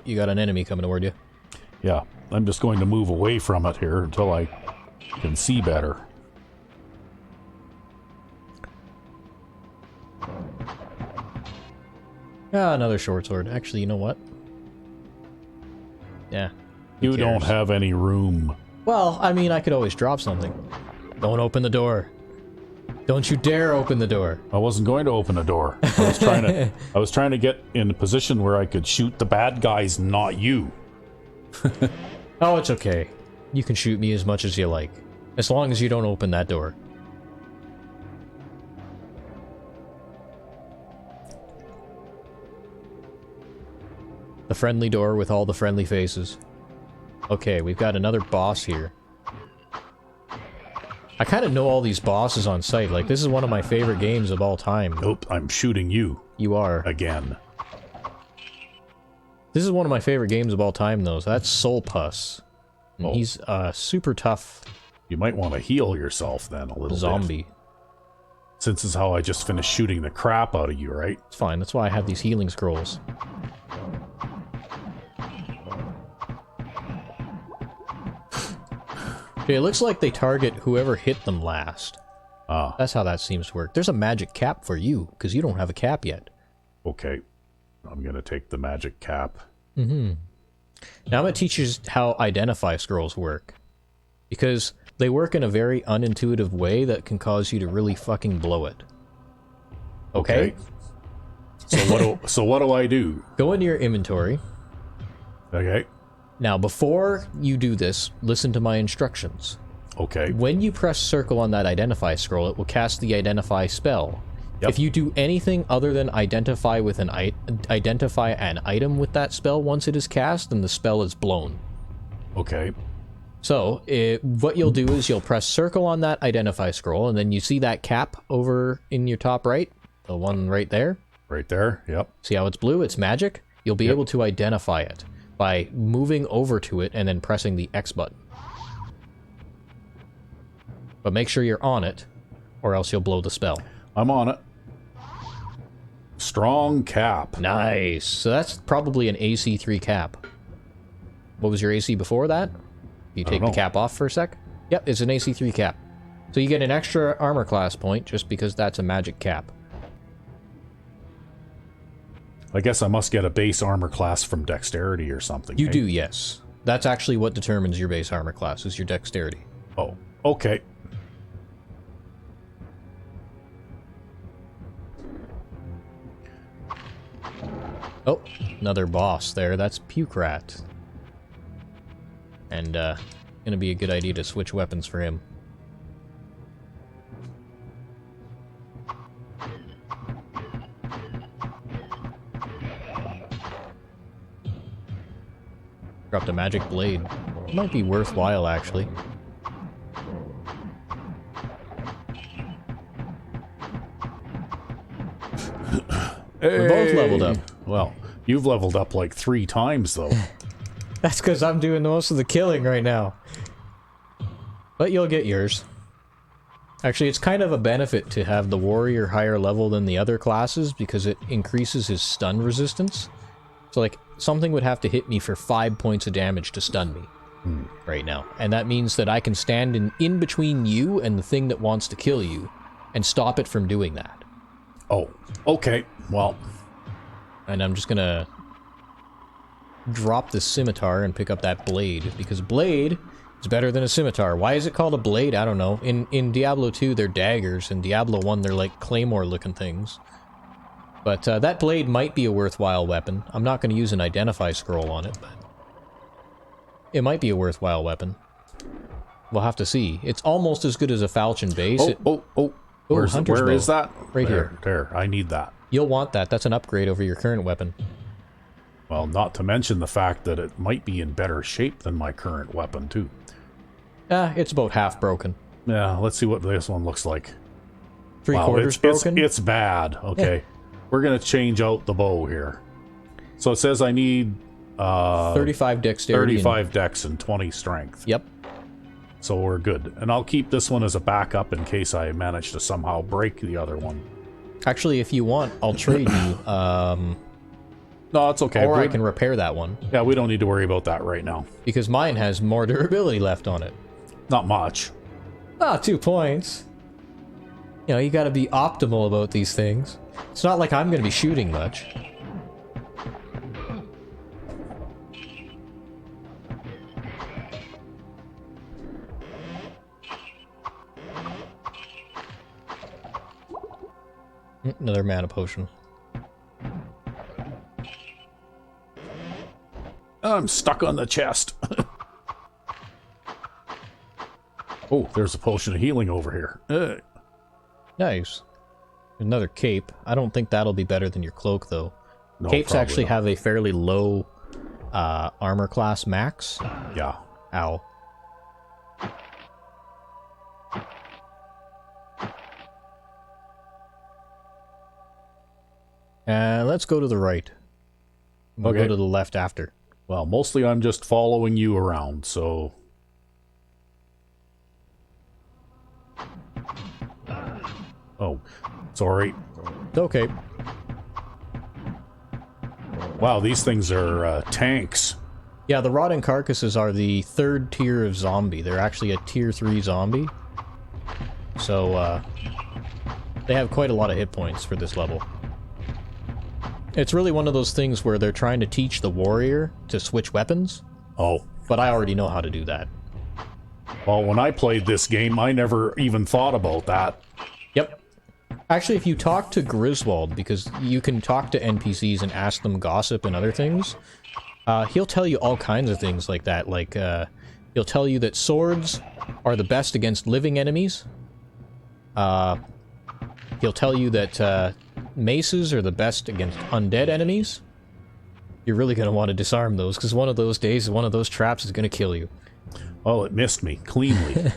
You got an enemy coming toward you. Yeah, I'm just going to move away from it here until I can see better. Ah, another short sword. Actually, you know what? Yeah. You don't have any room. Well, I mean, I could always drop something. Don't open the door. Don't you dare open the door. I wasn't going to open a door. I was trying to get in a position where I could shoot the bad guys, not you. Oh, it's okay. You can shoot me as much as you like. As long as you don't open that door. The friendly door with all the friendly faces. Okay, we've got another boss here. I kind of know all these bosses on sight. Like, this is one of my favorite games of all time. Nope, I'm shooting you. You are. Again. This is one of my favorite games of all time, though. So that's Soul Puss. And he's super tough. You might want to heal yourself then a little zombie. bit. Since it's how I just finished shooting the crap out of you, right? It's fine. That's why I have these healing scrolls. Okay, it looks like they target whoever hit them last. Ah. That's how that seems to work. There's a magic cap for you, because you don't have a cap yet. Okay. I'm going to take the magic cap. Mm-hmm. Now I'm going to teach you how identify scrolls work. Because they work in a very unintuitive way that can cause you to really fucking blow it. Okay? So what do I do? Go into your inventory. Okay. Now, before you do this, listen to my instructions. Okay. When you press circle on that identify scroll, it will cast the identify spell. Yep. If you do anything other than identify an item with that spell once it is cast, then the spell is blown. Okay. So, what you'll do is you'll press circle on that identify scroll, and then you see that cap over in your top right? The one right there? Right there, yep. See how it's blue? It's magic? You'll be able to identify it by moving over to it and then pressing the X button. But make sure you're on it, or else you'll blow the spell. I'm on it. Strong cap. Nice. So that's probably an AC 3 cap. What was your AC before that? You take the cap off for a sec? Yep, it's an AC 3 cap. So you get an extra armor class point just because that's a magic cap. I guess I must get a base armor class from dexterity or something. You do, yes. That's actually what determines your base armor class, is your dexterity. Oh, okay. Oh, another boss there. That's Puke Rat. And, gonna be a good idea to switch weapons for him. Dropped a magic blade. Might be worthwhile, actually. We're both leveled up. Well, you've leveled up like 3 times, though. That's because I'm doing most of the killing right now. But you'll get yours. Actually, it's kind of a benefit to have the warrior higher level than the other classes because it increases his stun resistance. So, like, something would have to hit me for 5 points of damage to stun me right now. And that means that I can stand in between you and the thing that wants to kill you and stop it from doing that. Oh, okay. Well. And I'm just gonna drop the scimitar and pick up that blade, because blade is better than a scimitar. Why is it called a blade? I don't know. In Diablo 2, they're daggers. In Diablo 1, they're like claymore-looking things. But that blade might be a worthwhile weapon. I'm not going to use an identify scroll on it, but it might be a worthwhile weapon. We'll have to see. It's almost as good as a falchion base. Where is that? Right here. There, I need that. You'll want that. That's an upgrade over your current weapon. Well, not to mention the fact that it might be in better shape than my current weapon, too. It's about half broken. Yeah, let's see what this one looks like. Three-quarters broken? It's bad. Okay. We're going to change out the bow here. So it says I need 35 dexterity. 35 dex and 20 strength. Yep. So we're good. And I'll keep this one as a backup in case I manage to somehow break the other one. Actually, if you want, I'll trade you. No, it's okay. Or I can repair that one. Yeah, we don't need to worry about that right now. Because mine has more durability left on it. Not much. 2 points. You know, you gotta be optimal about these things. It's not like I'm gonna be shooting much. Another mana potion. I'm stuck on the chest. Oh, there's a potion of healing over here. Nice. Another cape. I don't think that'll be better than your cloak, though. No, Capes probably actually not. have a fairly low armor class max. Yeah. Ow. Let's go to the right. We'll Okay. go to the left after. Well, mostly I'm just following you around, so... Oh, sorry. Okay. Wow, these things are tanks. Yeah, the rotting carcasses are the third tier of zombie. They're actually a tier 3 zombie. So, they have quite a lot of hit points for this level. It's really one of those things where they're trying to teach the warrior to switch weapons, Oh, but I already know how to do that. well, when I played this game, I never even thought about that. Yep. Actually, if you talk to Griswold, because you can talk to NPCs and ask them gossip and other things, he'll tell you all kinds of things like that. Like, he'll tell you that swords are the best against living enemies. He'll tell you that maces are the best against undead enemies. You're really going to want to disarm those, because one of those days, one of those traps is going to kill you. Well, it missed me cleanly.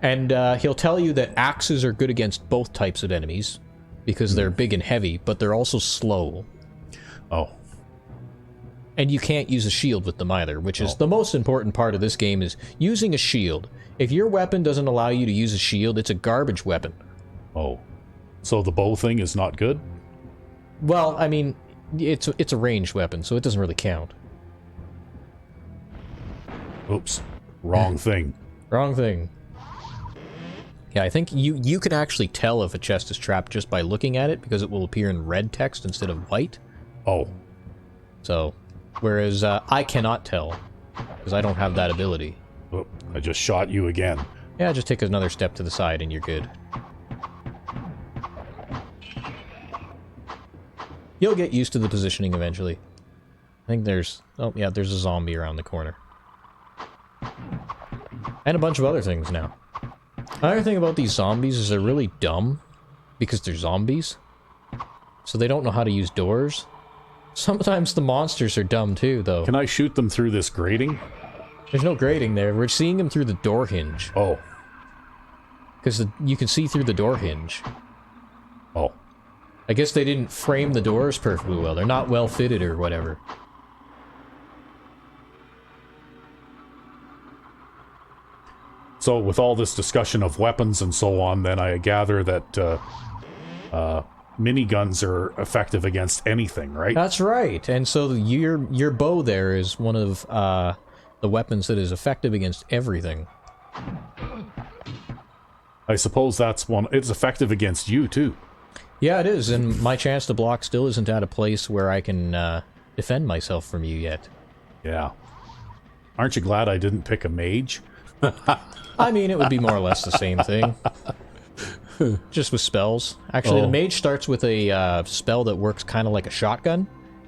And he'll tell you that axes are good against both types of enemies, because they're big and heavy, but they're also slow. Oh, And you can't use a shield with them either, which is the most important part of this game, is using a shield. If your weapon doesn't allow you to use a shield, it's a garbage weapon. oh. So the bow thing is not good? Well, I mean, it's a ranged weapon, so it doesn't really count. Oops. Wrong thing. Wrong thing. Yeah, I think you can actually tell if a chest is trapped just by looking at it, because it will appear in red text instead of white. Oh. So, whereas I cannot tell, because I don't have that ability. Oh, I just shot you again. Yeah, just take another step to the side and you're good. You'll get used to the positioning eventually. I think there's... Oh, yeah, there's a zombie around the corner. And a bunch of other things now. Another thing about these zombies is they're really dumb, because they're zombies. So they don't know how to use doors. Sometimes the monsters are dumb too, though. Can I shoot them through this grating? There's no grating there. We're seeing them through the door hinge. Oh. Because you can see through the door hinge. Oh. I guess they didn't frame the doors perfectly well. They're not well fitted or whatever. So with all this discussion of weapons and so on, then I gather that miniguns are effective against anything, right? That's right. And so your bow there is one of the weapons that is effective against everything. I suppose that's one. It's effective against you, too. Yeah, it is, and my chance to block still isn't at a place where I can defend myself from you yet. Yeah. Aren't you glad I didn't pick a mage? I mean, it would be more or less the same thing. Just with spells. Actually, the mage starts with a spell that works kind of like a shotgun.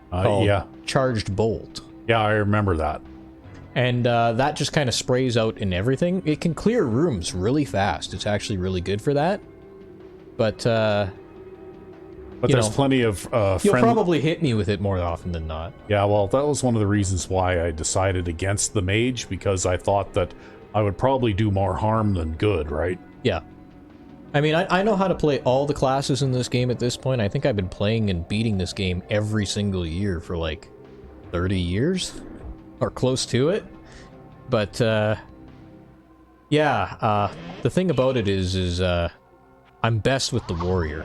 Called Yeah. Charged Bolt. Yeah, I remember that. And that just kind of sprays out in everything. It can clear rooms really fast. It's actually really good for that. But there's plenty of you'll probably hit me with it more often than not. Yeah, well, that was one of the reasons why I decided against the mage, because I thought that I would probably do more harm than good, right? Yeah. I mean, I know how to play all the classes in this game at this point. I think I've been playing and beating this game every single year for like 30 years? Or close to it. But, yeah, the thing about it is I'm best with the warrior.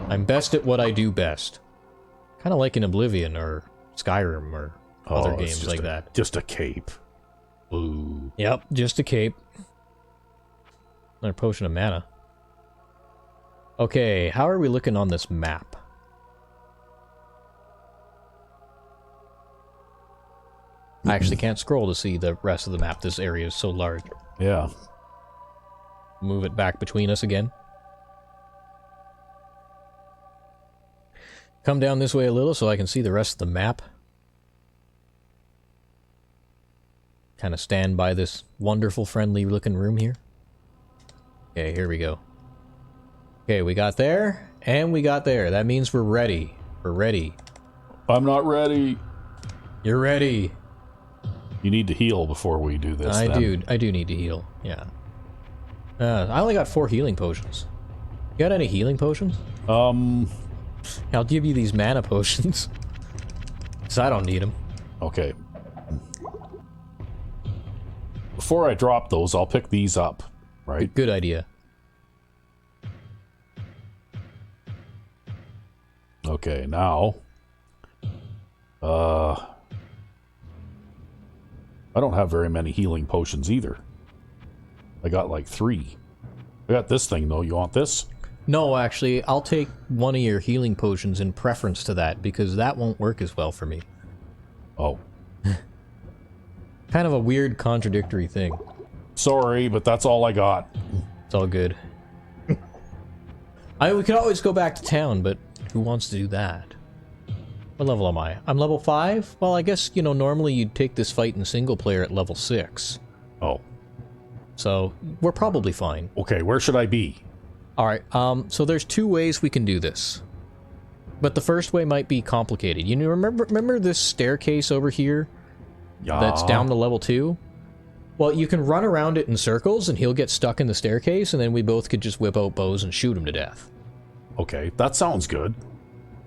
I'm best at what I do best. Kind of like in Oblivion or Skyrim or other games like that. Just a cape. Ooh. Yep, just a cape. Another potion of mana. Okay, how are we looking on this map? I actually can't scroll to see the rest of the map. This area is so large. Yeah. Move it back between us again. Come down this way a little so I can see the rest of the map. Kind of stand by this wonderful, friendly looking room here. Okay, here we go. Okay, we got there, and we got there. That means we're ready. We're ready. I'm not ready. You're ready. You need to heal before we do this. I do need to heal. Yeah. I only got 4 healing potions. You got any healing potions? I'll give you these mana potions. Because I don't need them. Okay. Before I drop those, I'll pick these up, right? Good idea. Okay, now... I don't have very many healing potions either. I got like 3. I got this thing, though. You want this? No, actually, I'll take one of your healing potions in preference to that, because that won't work as well for me. Oh. Kind of a weird, contradictory thing. Sorry, but that's all I got. It's all good. We could always go back to town, but who wants to do that? What level am I? I'm level 5? Well, I guess, you know, normally you'd take this fight in single player at level 6. Oh. So, we're probably fine. Okay, where should I be? Alright, so there's 2 ways we can do this. But the first way might be complicated. You know, remember this staircase over here? Yeah. That's down to level 2? Well, you can run around it in circles, and he'll get stuck in the staircase, and then we both could just whip out bows and shoot him to death. Okay, that sounds good.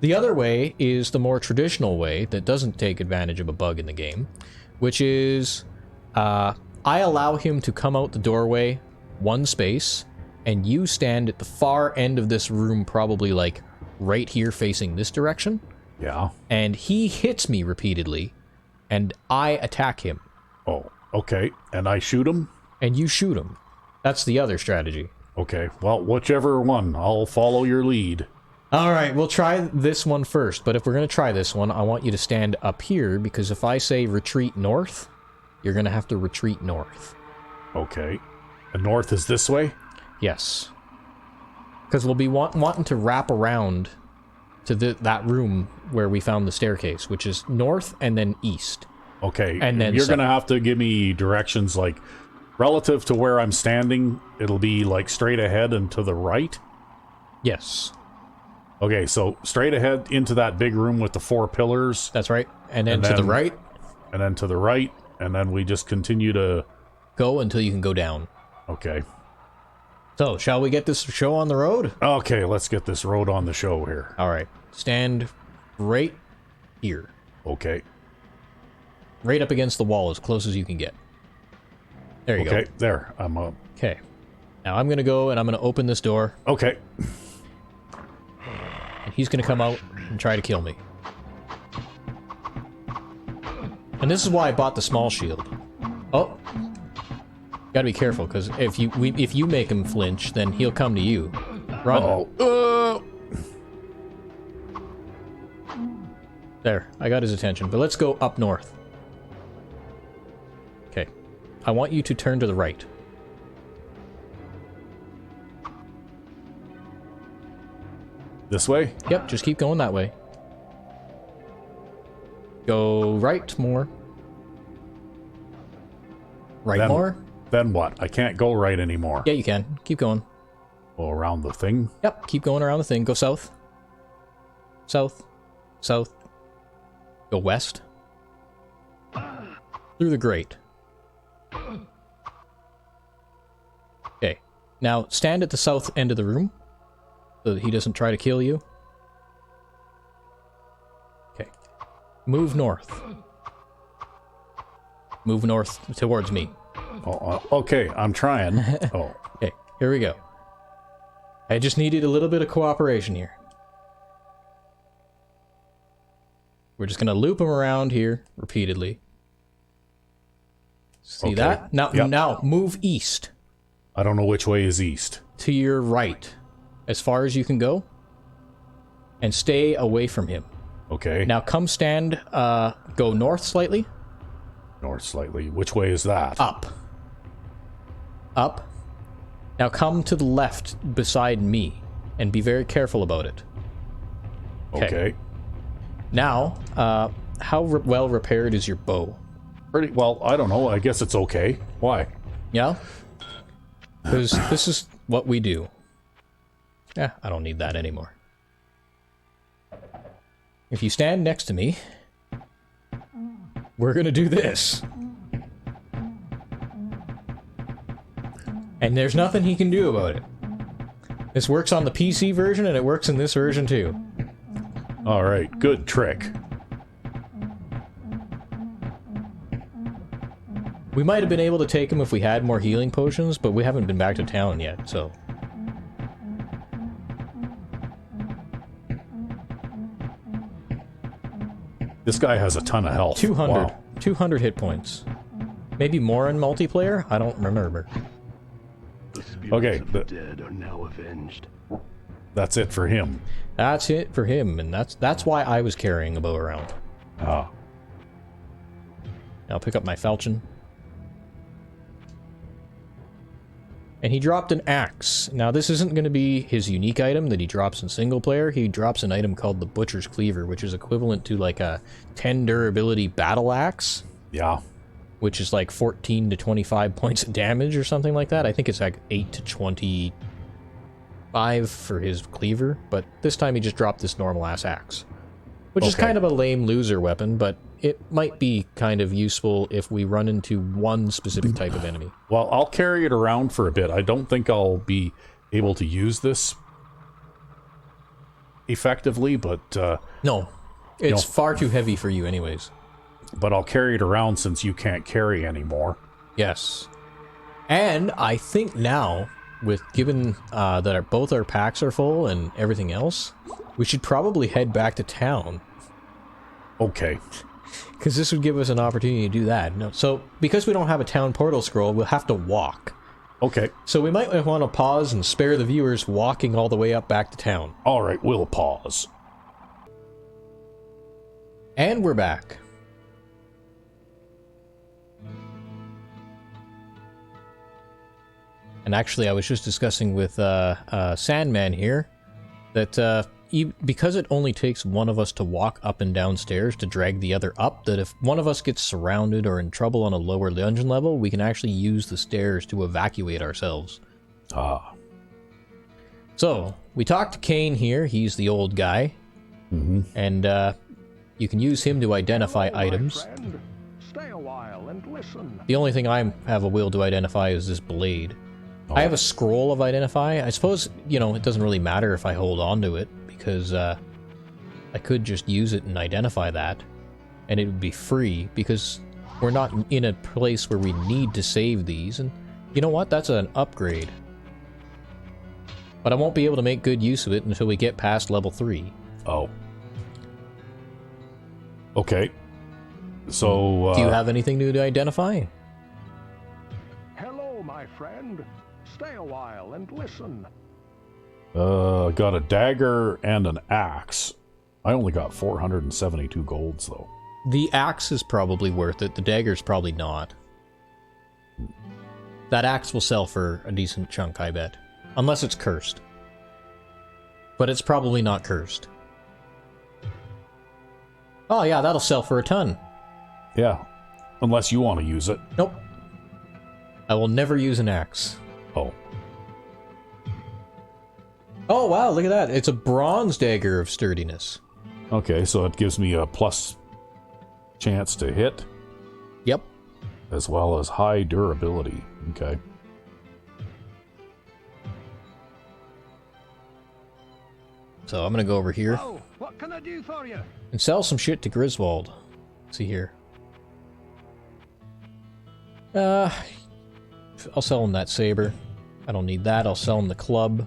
The other way is the more traditional way that doesn't take advantage of a bug in the game, which is I allow him to come out the doorway 1 space, and you stand at the far end of this room, probably like right here facing this direction. Yeah. And he hits me repeatedly, and I attack him. Oh, okay. And I shoot him? And you shoot him. That's the other strategy. Okay, well, whichever one. I'll follow your lead. Alright, we'll try this one first, but if we're going to try this one, I want you to stand up here, because if I say retreat north, you're going to have to retreat north. Okay. And north is this way? Yes. Because we'll be wanting to wrap around to that room where we found the staircase, which is north and then east. Okay, and then you're going to have to give me directions, like, relative to where I'm standing, it'll be, like, straight ahead and to the right? Yes. Okay, so straight ahead into that big room with the 4 pillars. That's right. And then to the right. And then to the right, and then we just continue to... Go until you can go down. Okay. So, shall we get this show on the road? Okay, let's get this road on the show here. Alright. Stand right here. Okay. Right up against the wall, as close as you can get. There you go. Okay, there. I'm up. Okay. Now I'm going to go and I'm going to open this door. Okay. And he's going to come out and try to kill me. And this is why I bought the small shield. Oh. Gotta be careful, because if you make him flinch, then he'll come to you. Run. Uh-oh. There, I got his attention. But let's go up north. Okay. I want you to turn to the right. This way? Yep, just keep going that way. Go right more. Right more. Then what? I can't go right anymore. Yeah, you can. Keep going. Go around the thing? Yep, keep going around the thing. Go south. South. South. Go west. Through the grate. Okay. Now, stand at the south end of the room, so that he doesn't try to kill you. Okay. Move north. Move north towards me. Oh, okay, I'm trying. Oh. Okay, here we go. I just needed a little bit of cooperation here. We're just gonna loop him around here repeatedly. See that? Now, now move east. I don't know which way is east. To your right, as far as you can go, and stay away from him. Okay. Now come stand, go north slightly. North slightly. Which way is that? Up. Up. Now come to the left beside me, and be very careful about it. Okay. Now, how well repaired is your bow? Pretty well, I don't know. I guess it's okay. Why? Yeah? Because this is what we do. Yeah, I don't need that anymore. If you stand next to me, we're gonna do this. And there's nothing he can do about it. This works on the PC version, and it works in this version too. Alright, good trick. We might have been able to take him if we had more healing potions, but we haven't been back to town yet, so... This guy has a ton of health. 200. Wow. 200 hit points. Maybe more in multiplayer? I don't remember. The spirits Okay, of the dead are now avenged. That's it for him. That's it for him, and that's why I was carrying a bow around. Ah. I'll pick up my falchion. And he dropped an axe. Now, this isn't going to be his unique item that he drops in single player. He drops an item called the Butcher's Cleaver, which is equivalent to like a 10 durability battle axe. Yeah. Which is like 14 to 25 points of damage or something like that. I think it's like 8 to 25 for his cleaver, but this time he just dropped this normal ass axe. Which is kind of a lame loser weapon, but it might be kind of useful if we run into one specific type of enemy. Well, I'll carry it around for a bit. I don't think I'll be able to use this effectively, but... no, it's far too heavy for you anyways. But I'll carry it around since you can't carry anymore. Yes. And I think now, with given that both our packs are full and everything else, we should probably head back to town. Okay. Because this would give us an opportunity to do that. No, so, because we don't have a town portal scroll, we'll have to walk. Okay. So we might want to pause and spare the viewers walking all the way up back to town. Alright, we'll pause. And we're back. And actually, I was just discussing with Sandman here that because it only takes one of us to walk up and down stairs to drag the other up, that if one of us gets surrounded or in trouble on a lower dungeon level, we can actually use the stairs to evacuate ourselves. Ah. So, we talked to Kane here. He's the old guy. Mm-hmm. And you can use him to identify items. Stay a while and listen. The only thing I have a will to identify is this blade. I have a scroll of identify. I suppose, you know, it doesn't really matter if I hold on to it, because I could just use it and identify that, and it would be free, because we're not in a place where we need to save these, and you know what? That's an upgrade. But I won't be able to make good use of it until we get past level 3. Oh. Okay. So, do you have anything new to identify? Hello, my friend. Stay a while and listen. got a dagger and an axe. I only got 472 golds, though. The axe is probably worth it. The dagger's probably not. That axe will sell for a decent chunk, I bet. Unless it's cursed. But it's probably not cursed. Oh yeah, that'll sell for a ton. Yeah. Unless you want to use it. Nope. I will never use an axe. Oh. Oh wow, look at that. It's a bronze dagger of sturdiness. Okay, so it gives me a plus chance to hit. Yep. As well as high durability. Okay. So I'm gonna go over here. Oh, what can I do for you? And sell some shit to Griswold. Let's see here. I'll sell him that saber. I don't need that. I'll sell him the club.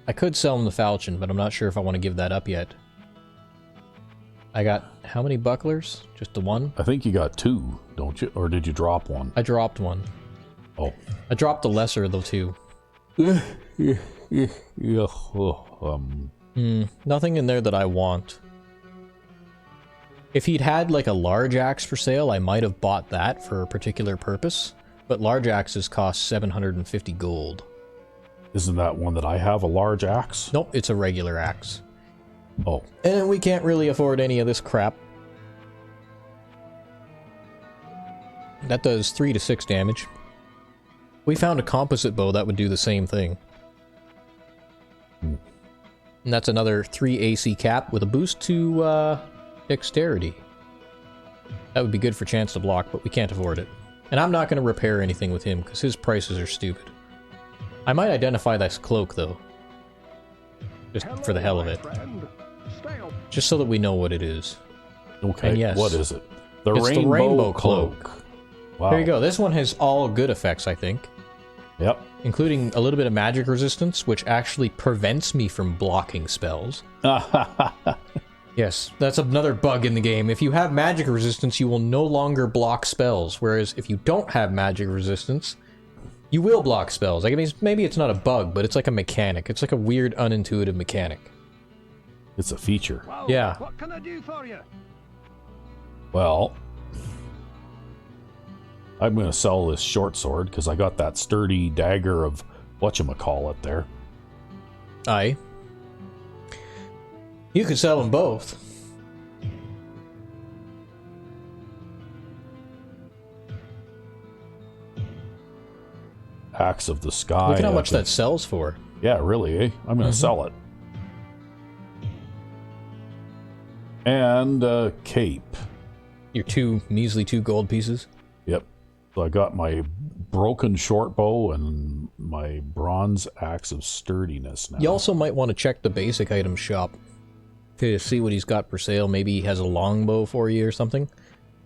I could sell him the falchion, but I'm not sure if I want to give that up yet. I got how many bucklers? Just the one? I think you got 2, don't you? Or did you drop one? I dropped one. Oh. I dropped the lesser of the 2. Nothing in there that I want. If he'd had like a large axe for sale, I might have bought that for a particular purpose. But large axes cost 750 gold. Isn't that one that I have, a large axe? Nope, it's a regular axe. Oh. And we can't really afford any of this crap. That does 3 to 6 damage. We found a composite bow that would do the same thing. And that's another 3 AC cap with a boost to dexterity. That would be good for chance to block, but we can't afford it. And I'm not going to repair anything with him, because his prices are stupid. I might identify this cloak, though. Just for the hell of it. Just so that we know what it is. Okay, and yes, what is it? It's the Rainbow Cloak. Wow. There you go. This one has all good effects, I think. Yep. Including a little bit of magic resistance, which actually prevents me from blocking spells. Yes, that's another bug in the game. If you have magic resistance, you will no longer block spells. Whereas if you don't have magic resistance, you will block spells. Like, I mean, maybe it's not a bug, but it's like a mechanic. It's like a weird, unintuitive mechanic. It's a feature. Well, Yeah. What can I do for you? Well, I'm going to sell this short sword because I got that sturdy dagger of whatchamacallit there. Aye. You could sell them both. Axe of the Sky. Look at how much that sells for. Yeah, really, eh? I'm going to sell it. And cape. Your measly 2 gold pieces. Yep. So I got my broken short bow and my bronze axe of sturdiness now. You also might want to check the basic item shop to see what he's got for sale. Maybe he has a longbow for you or something.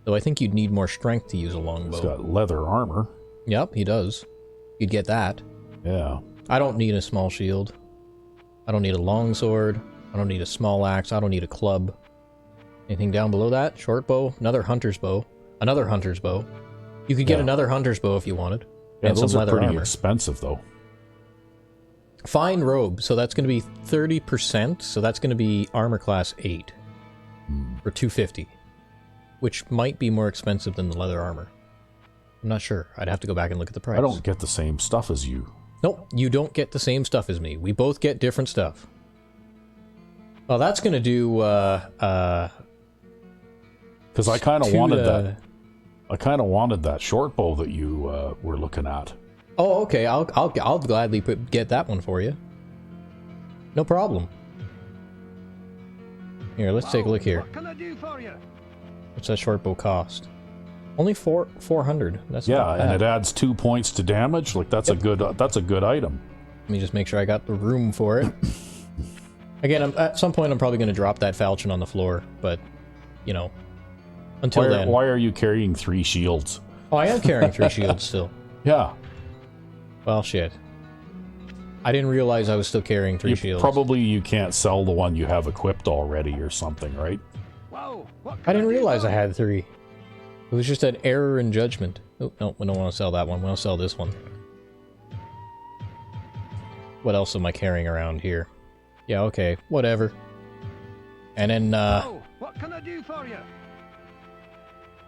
Though I think you'd need more strength to use a longbow. He's got leather armor. Yep, he does. You'd get that. Yeah. I don't need a small shield. I don't need a long sword. I don't need a small axe. I don't need a club. Anything down below that? Short bow, another hunter's bow, another hunter's bow. You could get another hunter's bow if you wanted. Yeah, and those some are leather pretty armor. expensive, though. Fine robe, so that's going to be 30%, so that's going to be armor class 8. For 250. Which might be more expensive than the leather armor. I'm not sure. I'd have to go back and look at the price. I don't get the same stuff as you. Nope, you don't get the same stuff as me. We both get different stuff. Well, that's going to do, because I kind of wanted that. I kind of wanted that short bow that you were looking at. Oh, okay. I'll gladly get that one for you. No problem. Here, let's take a look here. What can I do for you? What's that short bow cost? Only 400. That's not and bad. it adds 2 points to damage. Like that's a good item. Let me just make sure I got the room for it. Again, at some point I'm probably going to drop that falchion on the floor, but you know, until then. Why are you carrying 3 shields? Oh, I am carrying 3 shields still. Yeah. Well, shit. I didn't realize I was still carrying 3 shields. Probably you can't sell the one you have equipped already or something, right? Whoa, what I can didn't do realize for I you? had 3. It was just an error in judgment. Oh, no, we don't want to sell that one. We want to sell this one. What else am I carrying around here? Yeah, okay, whatever. And then, Whoa, what can I do for you?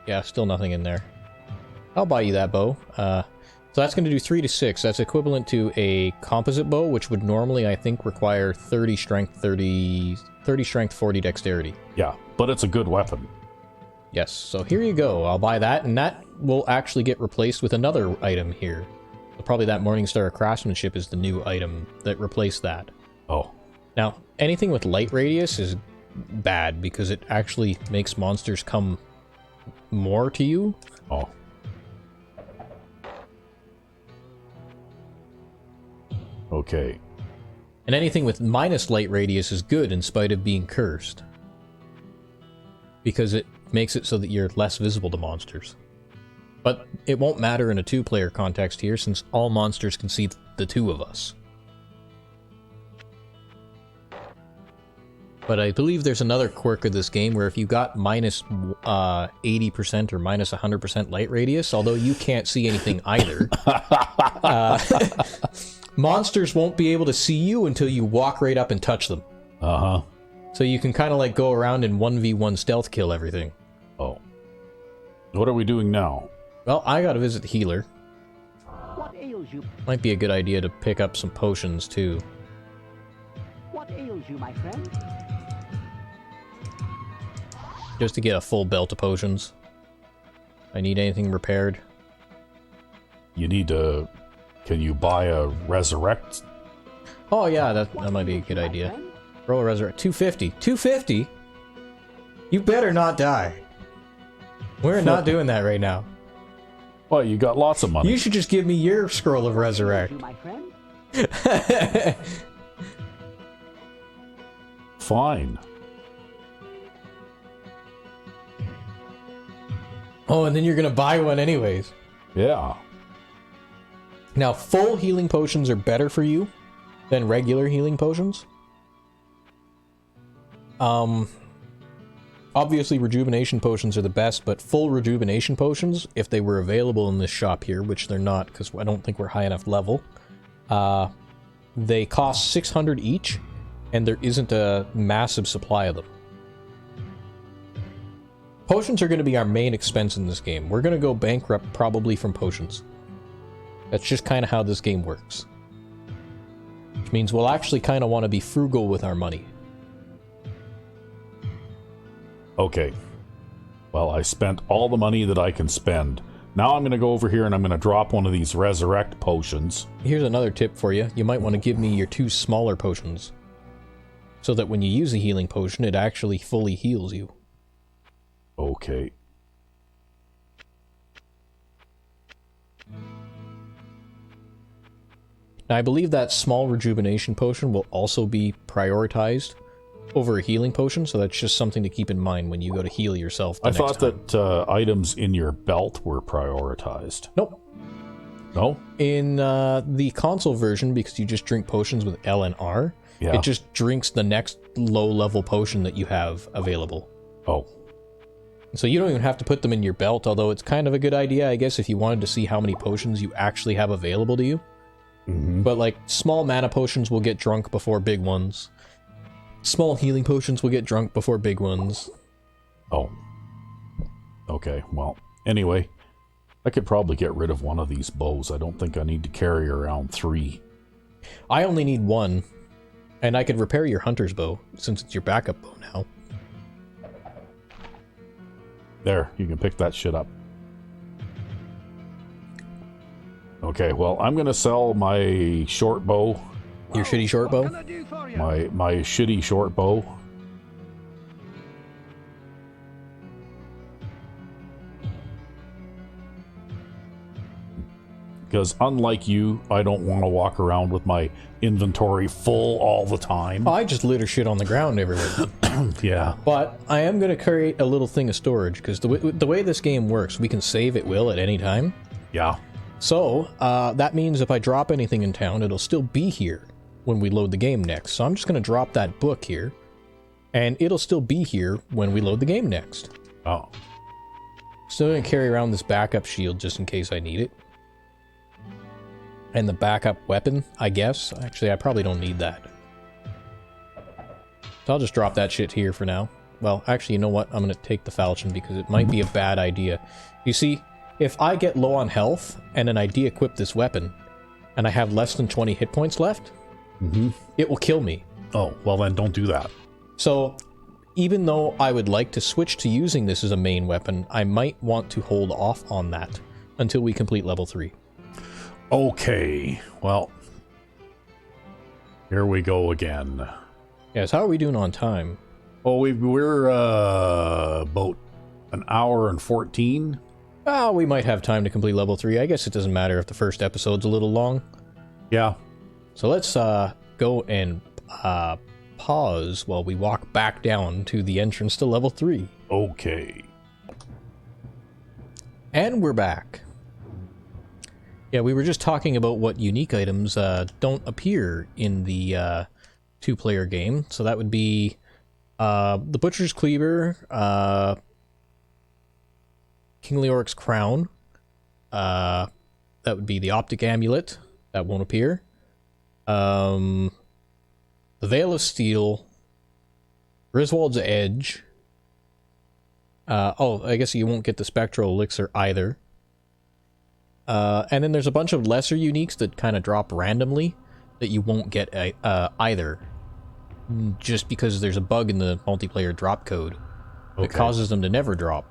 yeah, still nothing in there. I'll buy you that bow. So that's going to do 3 to 6. That's equivalent to a composite bow, which would normally, I think, require 30 strength, 30 strength, 40 dexterity. Yeah, but it's a good weapon. Yes, so here you go. I'll buy that, and that will actually get replaced with another item here. So probably that Morningstar Craftsmanship is the new item that replaced that. Oh. Now, anything with light radius is bad, because it actually makes monsters come more to you. Oh. Okay. And anything with minus light radius is good in spite of being cursed. Because it makes it so that you're less visible to monsters. But it won't matter in a 2-player context here, since all monsters can see the 2 of us. But I believe there's another quirk of this game where if you got minus 80% or minus 100% light radius, although you can't see anything either, monsters won't be able to see you until you walk right up and touch them. Uh-huh. So you can kind of like go around and 1v1 stealth kill everything. Oh. What are we doing now? Well, I gotta visit the healer. What ails you? Might be a good idea to pick up some potions too. What ails you, my friend? just to get a full belt of potions. I need anything repaired. You need to... Can you buy a resurrect? Oh yeah, that might be a good idea. Roll a resurrect. 250. 250? You better not die. We're not doing that right now. Well, you got lots of money. You should just give me your scroll of resurrect. My friend? Fine. Oh, and then you're gonna buy one anyways. Yeah. Now, full healing potions are better for you than regular healing potions. Obviously rejuvenation potions are the best, but full rejuvenation potions, if they were available in this shop here, which they're not because I don't think we're high enough level, they cost 600 each, and there isn't a massive supply of them. Potions are going to be our main expense in this game. We're going to go bankrupt probably from potions. That's just kind of how this game works. Which means we'll actually kind of want to be frugal with our money. Okay. Well, I spent all the money that I can spend. Now I'm going to go over here and I'm going to drop one of these resurrect potions. Here's another tip for you. You might want to give me your 2 smaller potions. So that when you use a healing potion, it actually fully heals you. Okay. Now, I believe that small rejuvenation potion will also be prioritized over a healing potion, so that's just something to keep in mind when you go to heal yourself the I next thought time. that items in your belt were prioritized. Nope. No? In the console version, because you just drink potions with L and R, Yeah. it just drinks the next low-level potion that you have available. Oh. So you don't even have to put them in your belt, although it's kind of a good idea, I guess, if you wanted to see how many potions you actually have available to you. Mm-hmm. But, like, small mana potions will get drunk before big ones. Small healing potions will get drunk before big ones. Oh. Okay, well, anyway, I could probably get rid of one of these bows. I don't think I need to carry around 3. I only need 1, and I could repair your hunter's bow, since it's your backup bow now. There, you can pick that shit up. Okay, well, I'm gonna sell my short bow. Your shitty short bow? My shitty short bow. Because unlike you, I don't want to walk around with my inventory full all the time. I just litter shit on the ground everywhere. Yeah. But I am going to create a little thing of storage, because the way this game works, we can save at will at any time. Yeah. So, that means if I drop anything in town, it'll still be here when we load the game next. So I'm just going to drop that book here, and it'll still be here when we load the game next. Oh. Still going to carry around this backup shield just in case I need it. And the backup weapon, I guess. Actually, I probably don't need that. So I'll just drop that shit here for now. Well, actually, you know what? I'm going to take the falchion because it might be a bad idea. You see, if I get low on health and then I de-equip this weapon and I have less than 20 hit points left, it will kill me. Oh, well then don't do that. So, even though I would like to switch to using this as a main weapon, I might want to hold off on that until we complete level 3. Okay, well, here we go again. Yes, how are we doing on time? Oh, we're about an hour and 14. Ah, we might have time to complete level 3. I guess it doesn't matter if the first episode's a little long. Yeah. So let's go and pause while we walk back down to the entrance to level 3. Okay. And we're back. Yeah, we were just talking about what unique items don't appear in the 2-player game. So that would be the Butcher's Cleaver, King Leoric's Crown, that would be the Optic Amulet, that won't appear, the Veil of Steel, Griswold's Edge, oh, I guess you won't get the Spectral Elixir either. And then there's a bunch of lesser uniques that kind of drop randomly that you won't get either. Just because there's a bug in the multiplayer drop code. It Okay. causes them to never drop.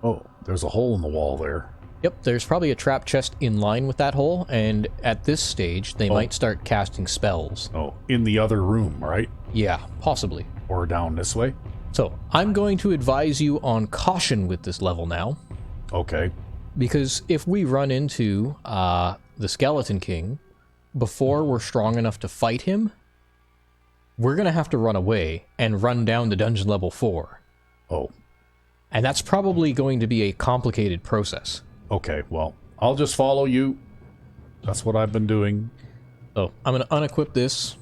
Oh, there's a hole in the wall there. Yep, there's probably a trap chest in line with that hole, and at this stage, they might start casting spells. Oh, in the other room, right? Yeah, possibly. Or down this way? So, I'm going to advise you on caution with this level now, Okay. because if we run into the Skeleton King before we're strong enough to fight him, we're going to have to run away and run down to dungeon level 4. Oh, And that's probably going to be a complicated process. okay. Well, I'll just follow you. That's what I've been doing. So, I'm going to unequip this,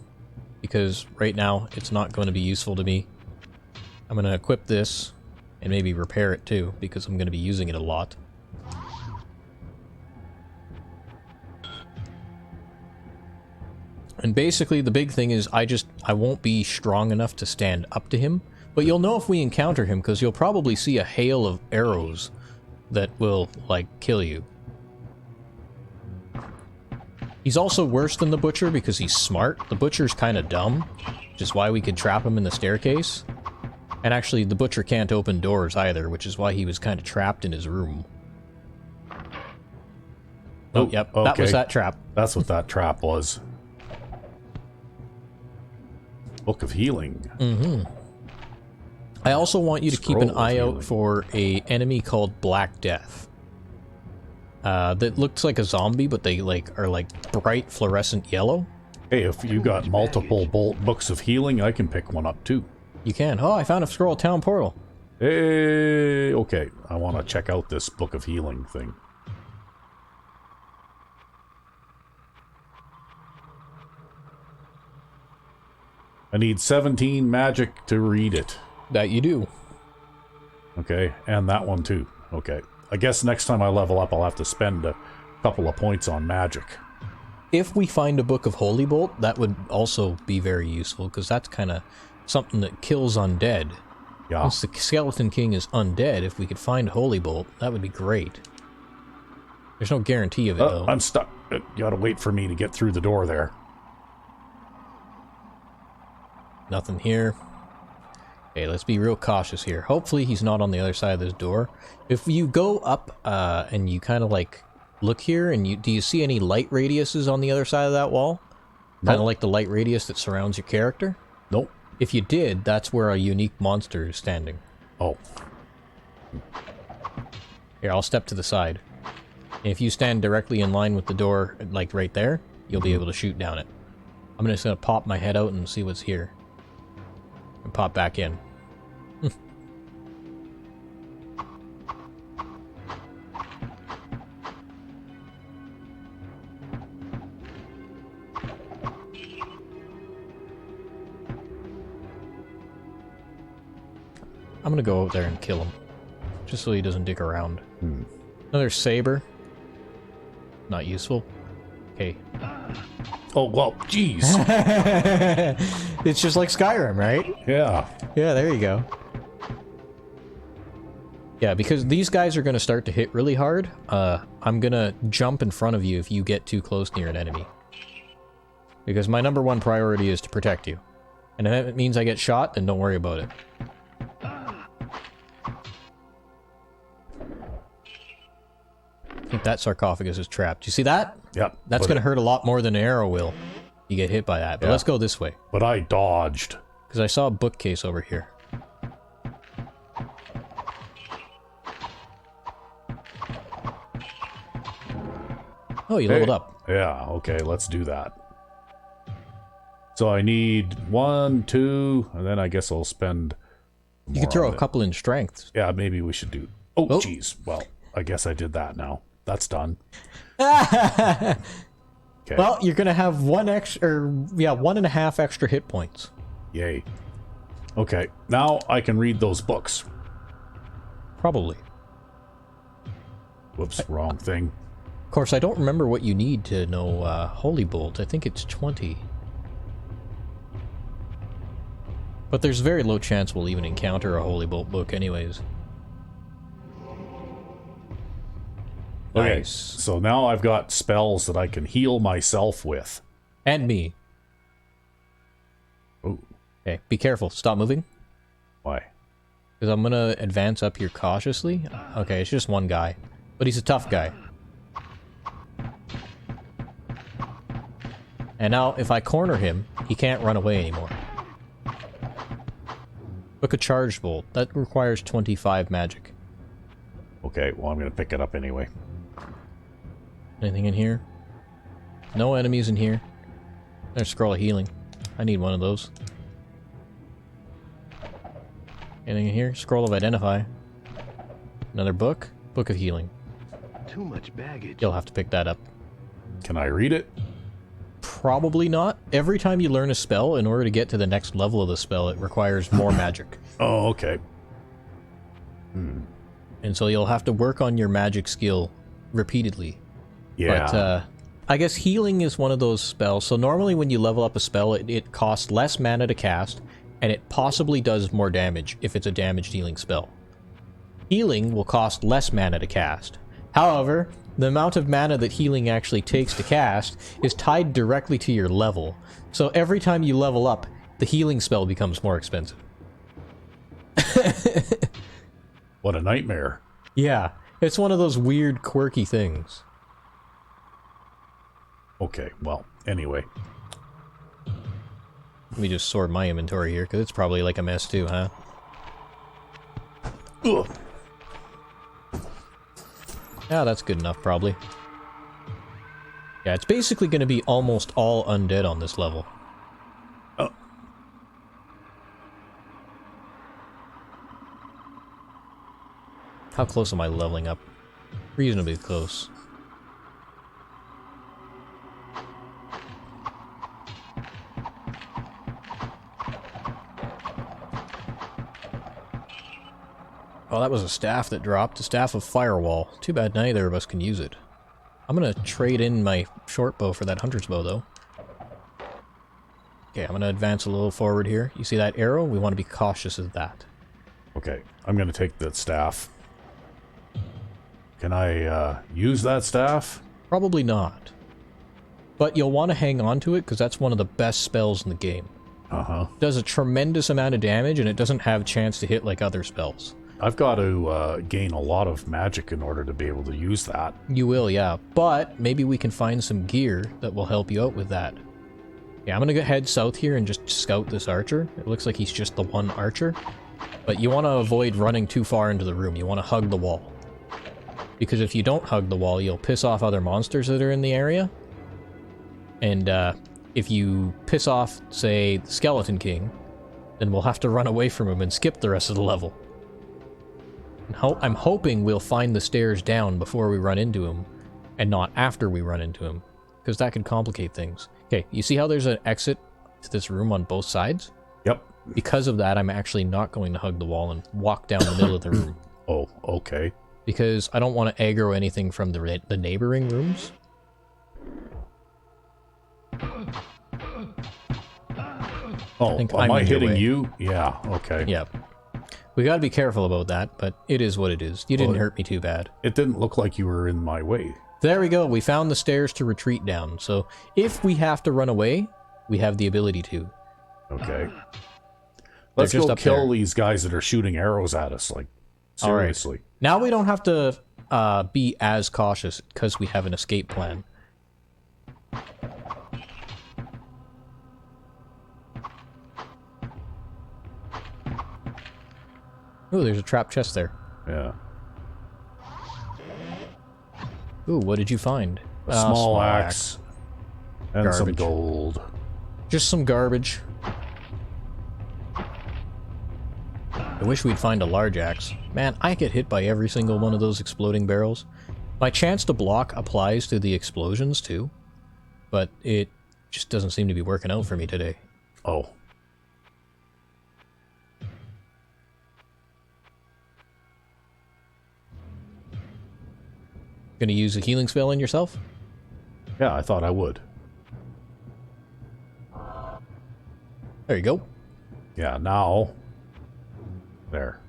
because right now it's not going to be useful to me. I'm going to equip this, and maybe repair it too, because I'm going to be using it a lot. And basically the big thing is I won't be strong enough to stand up to him, but you'll know if we encounter him, because you'll probably see a hail of arrows that will, like, kill you. He's also worse than the Butcher because he's smart. The Butcher's kind of dumb, which is why we could trap him in the staircase. And actually, the Butcher can't open doors either, which is why he was kind of trapped in his room. Oh, yep, okay. that was that trap. That's what that trap was. Book of Healing. Mm-hmm. I also want you to keep an Scroll of eye Healing. out for a enemy called Black Death. That looks like a zombie, but they are bright fluorescent yellow. Hey, if you got multiple books of healing, I can pick one up too. You can. Oh, I found a scroll town portal. Hey, okay. I want to check out this Book of Healing thing. I need 17 magic to read it. That you do. Okay, and that one too. Okay. I guess next time I level up, I'll have to spend a couple of points on magic. If we find a Book of Holy Bolt, that would also be very useful, because that's kind of something that kills undead. Yeah. Once the Skeleton King is undead, if we could find Holy Bolt, that would be great. There's no guarantee of it, though. I'm stuck. You gotta wait for me to get through the door there. Nothing here. Okay, let's be real cautious here. Hopefully he's not on the other side of this door. If you go up and you kind of look here, and do you see any light radiuses on the other side of that wall? Kind of Nope. like the light radius that surrounds your character? Nope. If you did, that's where a unique monster is standing. Oh. Here, I'll step to the side. And if you stand directly in line with the door, like right there, you'll be able to shoot down it. I'm just going to pop my head out and see what's here. And pop back in. I'm gonna go out there and kill him. Just so he doesn't dick around. Another saber. Not useful. Okay. Oh, well, jeez. It's just like Skyrim, right? Yeah. Yeah, there you go. Yeah, because these guys are going to start to hit really hard. I'm going to jump in front of you if you get too close near an enemy. Because my #1 priority is to protect you. And if it means I get shot, then don't worry about it. I think that sarcophagus is trapped. You see that? Yep. That's going to hurt a lot more than an arrow will. You get hit by that. But Yeah. let's go this way. But I dodged. Because I saw a bookcase over here. Oh, you leveled up. Yeah, okay, let's do that. So I need 1, 2, and then I guess I'll spend You more could throw on a it. couple in strength. Yeah, maybe we should do... Oh, Oh. jeez. Well, I guess I did that now. That's done. Okay. Well, you're going to have 1.5 extra hit points. Yay. Okay, now I can read those books. Probably. Whoops, wrong thing. Of course, I don't remember what you need to know Holy Bolt. I think it's 20. But there's very low chance we'll even encounter a Holy Bolt book anyways. Okay, Nice. so now I've got spells that I can heal myself with. And me. Oh, Okay, be careful. Stop moving. why? Because I'm gonna advance up here cautiously. Okay, it's just one guy. But he's a tough guy. And now, if I corner him, he can't run away anymore. Book a charge bolt. That requires 25 magic. Okay, well, I'm going to pick it up anyway. Anything in here? No enemies in here. There's a scroll of healing. I need one of those. Anything in here? Scroll of identify. Another book? Book of healing. Too much baggage. You'll have to pick that up. Can I read it? Probably not. Every time you learn a spell, in order to get to the next level of the spell, it requires more magic. Oh, okay. And so you'll have to work on your magic skill repeatedly. Yeah. But I guess healing is one of those spells. So normally when you level up a spell, it costs less mana to cast, and it possibly does more damage if it's a damage dealing spell. Healing will cost less mana to cast. However, the amount of mana that healing actually takes to cast is tied directly to your level. So every time you level up, the healing spell becomes more expensive. What a nightmare. Yeah, it's one of those weird, quirky things. Okay, well, anyway. Let me just sort my inventory here, because it's probably like a mess too, huh? Ugh. Yeah, that's good enough, probably. Yeah, it's basically going to be almost all undead on this level. How close am I leveling up? Reasonably close. Oh, that was a staff that dropped. A staff of firewall. Too bad neither of us can use it. I'm gonna trade in my short bow for that hunter's bow, though. Okay, I'm gonna advance a little forward here. You see that arrow? We want to be cautious of that. Okay, I'm going to take that staff. Can I use that staff? Probably not. But you'll want to hang on to it, because that's one of the best spells in the game. Uh-huh. It does a tremendous amount of damage, and it doesn't have a chance to hit like other spells. I've got to gain a lot of magic in order to be able to use that. You will, yeah. But maybe we can find some gear that will help you out with that. Yeah, I'm gonna head south here and just scout this archer. It looks like he's just the one archer. But you want to avoid running too far into the room. You want to hug the wall. Because if you don't hug the wall, you'll piss off other monsters that are in the area. And if you piss off, say, the Skeleton King, then we'll have to run away from him and skip the rest of the level. I'm hoping we'll find the stairs down before we run into him, and not after we run into him, because that could complicate things. Okay, you see how there's an exit to this room on both sides? Yep. Because of that, I'm actually not going to hug the wall and walk down the middle of the room. Oh, okay. Because I don't want to aggro anything from the neighboring rooms. Oh, am I hitting you? Yeah, okay. Yep. We gotta be careful about that, but it is what it is. You didn't hurt me too bad. It didn't look like you were in my way. There we go. We found the stairs to retreat down. So if we have to run away, we have the ability to. Okay. Let's just go up kill there. these guys that are shooting arrows at us, like, seriously. All right. Now we don't have to be as cautious because we have an escape plan. Ooh, there's a trap chest there. Yeah. Ooh, what did you find? A small axe. And some Garbage. gold. Just some garbage. I wish we'd find a large axe. Man, I get hit by every single one of those exploding barrels. My chance to block applies to the explosions too, but it just doesn't seem to be working out for me today. Oh. Gonna use a healing spell on yourself? Yeah, I thought I would. There you go. Yeah, now... There.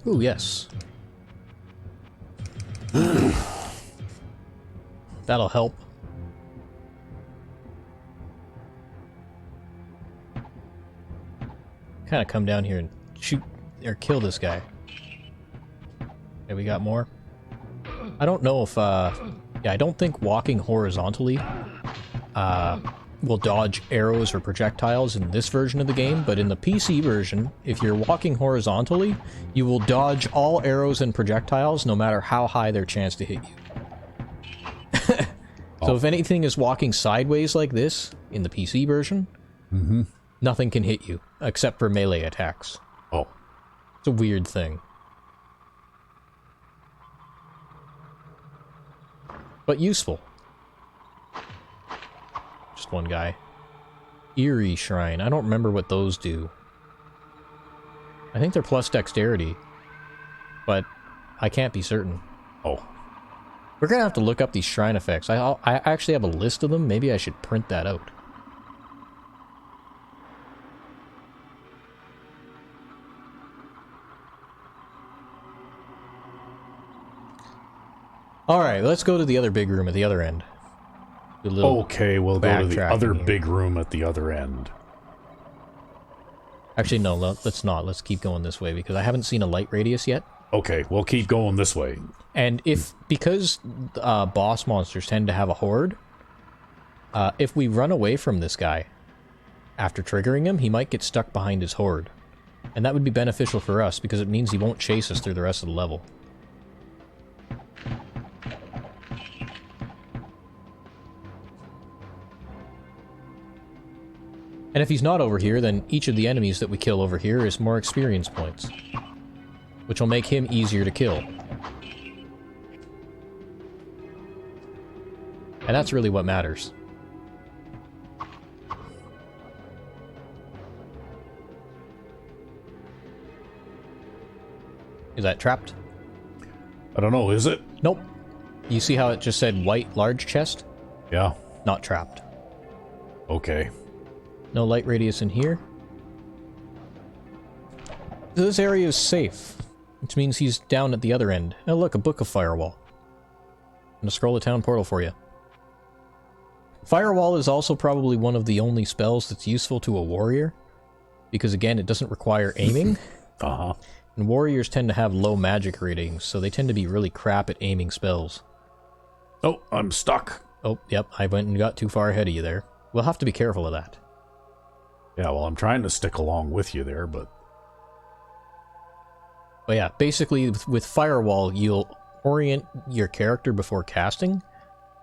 Ooh, yes. That'll help. Kind of come down here and shoot or kill this guy. Okay, we got more. I don't know if, yeah, I don't think walking horizontally, will dodge arrows or projectiles in this version of the game, but in the PC version, if you're walking horizontally, you will dodge all arrows and projectiles no matter how high their chance to hit you. So if anything is walking sideways like this in the PC version, nothing can hit you except for melee attacks. Oh. It's a weird thing. But useful. Just one guy. Eerie Shrine. I don't remember what those do. I think they're plus dexterity. But I can't be certain. Oh. We're gonna have to look up these shrine effects. I actually have a list of them. Maybe I should print that out. Alright, let's go to the other big room at the other end. Okay, we'll go to the other here. big room at the other end. Actually, no, let's not. Let's keep going this way, because I haven't seen a light radius yet. Okay, we'll keep going this way. And because boss monsters tend to have a horde, if we run away from this guy after triggering him, he might get stuck behind his horde. And that would be beneficial for us, because it means he won't chase us through the rest of the level. And if he's not over here, then each of the enemies that we kill over here is more experience points, which will make him easier to kill. And that's really what matters. Is that trapped? I don't know, is it? Nope. You see how it just said white large chest? Yeah. Not trapped. Okay. No light radius in here. This area is safe, which means he's down at the other end. Oh look, a book of Firewall. I'm gonna scroll the town portal for you. Firewall is also probably one of the only spells that's useful to a warrior, because again, it doesn't require aiming. Uh-huh. And warriors tend to have low magic ratings, so they tend to be really crap at aiming spells. Oh, I'm stuck. Oh, yep, I went and got too far ahead of you there. We'll have to be careful of that. Yeah, well, I'm trying to stick along with you there, but... But yeah, basically with Firewall, you'll orient your character before casting,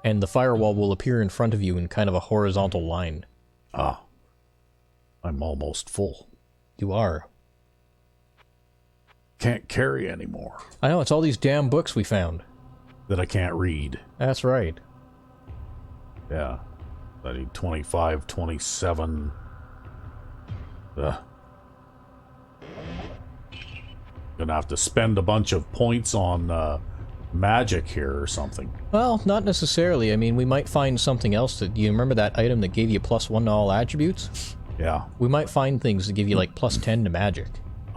and the Firewall will appear in front of you in kind of a horizontal line. Ah. I'm almost full. You are. Can't carry anymore. I know, it's all these damn books we found. That I can't read. That's right. Yeah. I need 25, 27... Gonna have to spend a bunch of points on magic here or something. Well, not necessarily. I mean, we might find something else that... You remember that item that gave you +1 to all attributes? Yeah. We might find things that give you like +10 to magic.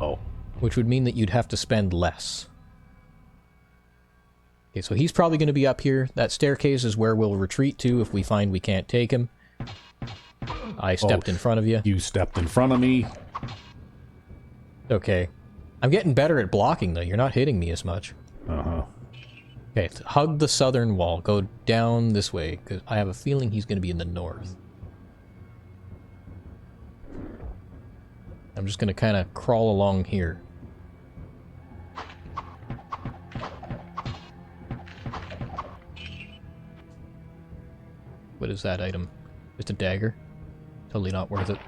Oh. Which would mean that you'd have to spend less. Okay, so he's probably going to be up here. That staircase is where we'll retreat to if we find we can't take him. I stepped in front of you. You stepped in front of me. Okay. I'm getting better at blocking, though. You're not hitting me as much. Uh-huh. Okay, hug the southern wall. Go down this way, because I have a feeling he's going to be in the north. I'm just going to kind of crawl along here. What is that item? Just a dagger? Totally not worth it.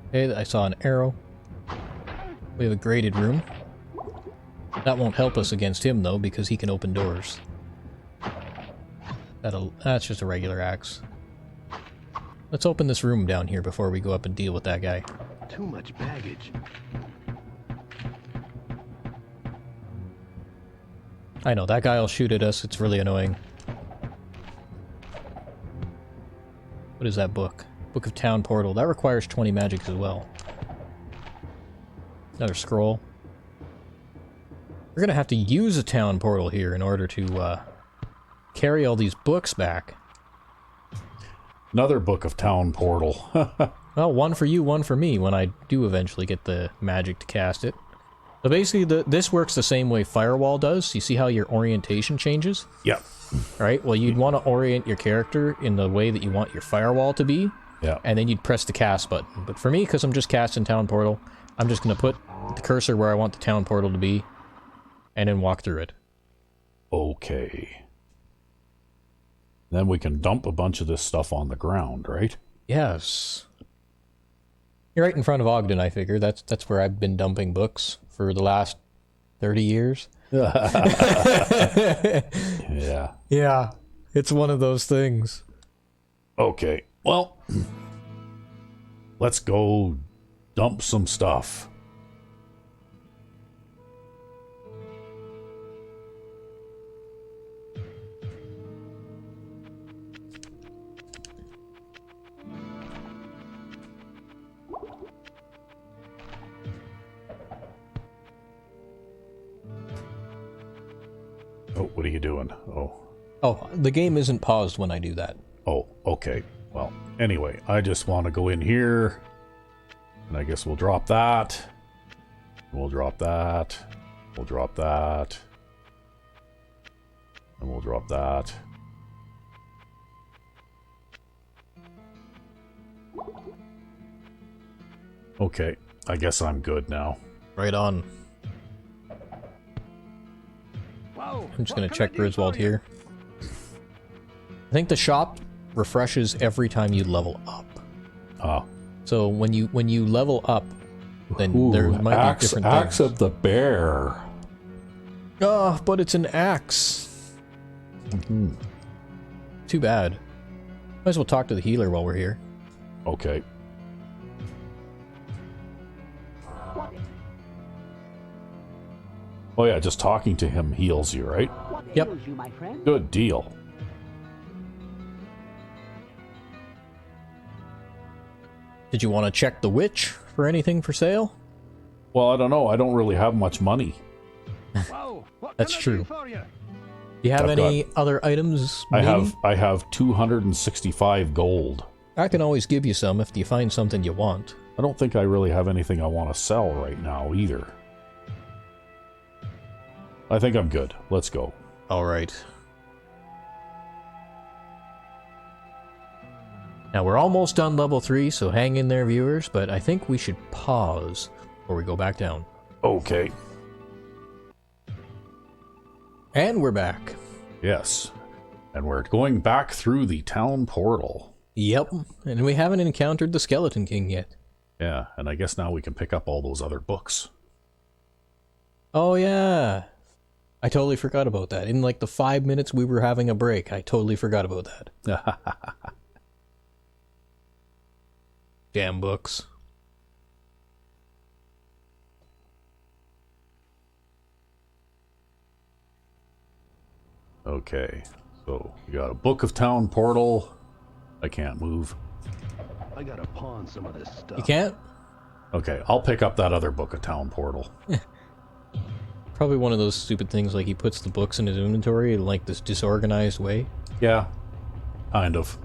Okay, I saw an arrow. We have a graded room. That won't help us against him, though, because he can open doors. That's just a regular axe. Let's open this room down here before we go up and deal with that guy. Too much baggage. I know, that guy will shoot at us. It's really annoying. What is that book? Book of Town Portal. That requires 20 magics as well. Another scroll. We're gonna have to use a town portal here in order to carry all these books back. Another Book of Town Portal. Well, one for you, one for me, when I do eventually get the magic to cast it. So basically, this works the same way Firewall does. You see how your orientation changes? Yep. Right? Well, you'd want to orient your character in the way that you want your Firewall to be. Yeah. And then you'd press the cast button. But for me, because I'm just casting Town Portal, I'm just going to put the cursor where I want the Town Portal to be, and then walk through it. Okay. Then we can dump a bunch of this stuff on the ground, right? Yes. You're right in front of Ogden, I figure. That's where I've been dumping books for the last 30 years. Yeah. Yeah. It's one of those things. Okay. Well, let's go dump some stuff. Oh, what are you doing? Oh, the game isn't paused when I do that. Oh, okay. Well, anyway, I just want to go in here, and I guess we'll drop that. We'll drop that. We'll drop that. And we'll drop that. Okay, I guess I'm good now. Right on. Whoa, I'm just going what to can I check do Griswold for you? here. I think the shop refreshes every time you level up. Ah. So when you level up, then there might be different Axe things. of the Bear. Oh, but it's an axe. Mm-hmm. Too bad. Might as well talk to the healer while we're here. Okay. Oh yeah, just talking to him heals you, right? What Yep. ails you, my friend? Good deal. Did you want to check the witch for anything for sale? Well, I don't know. I don't really have much money. Whoa, what That's can I true. do for you? Do you have I've any other items? I needing? have 265 gold. I can always give you some if you find something you want. I don't think I really have anything I want to sell right now either. I think I'm good. Let's go. All right. Now we're almost done level 3, so hang in there, viewers, but I think we should pause before we go back down. Okay. And we're back. Yes. And we're going back through the town portal. Yep, and we haven't encountered the Skeleton King yet. Yeah, and I guess now we can pick up all those other books. Oh yeah. I totally forgot about that. In like the 5 minutes we were having a break, I totally forgot about that. Damn books. Okay, so we got a Book of Town Portal. I can't move. I gotta pawn some of this stuff. You can't? Okay, I'll pick up that other Book of Town Portal. Probably one of those stupid things like he puts the books in his inventory in like this disorganized way. Yeah, kind of.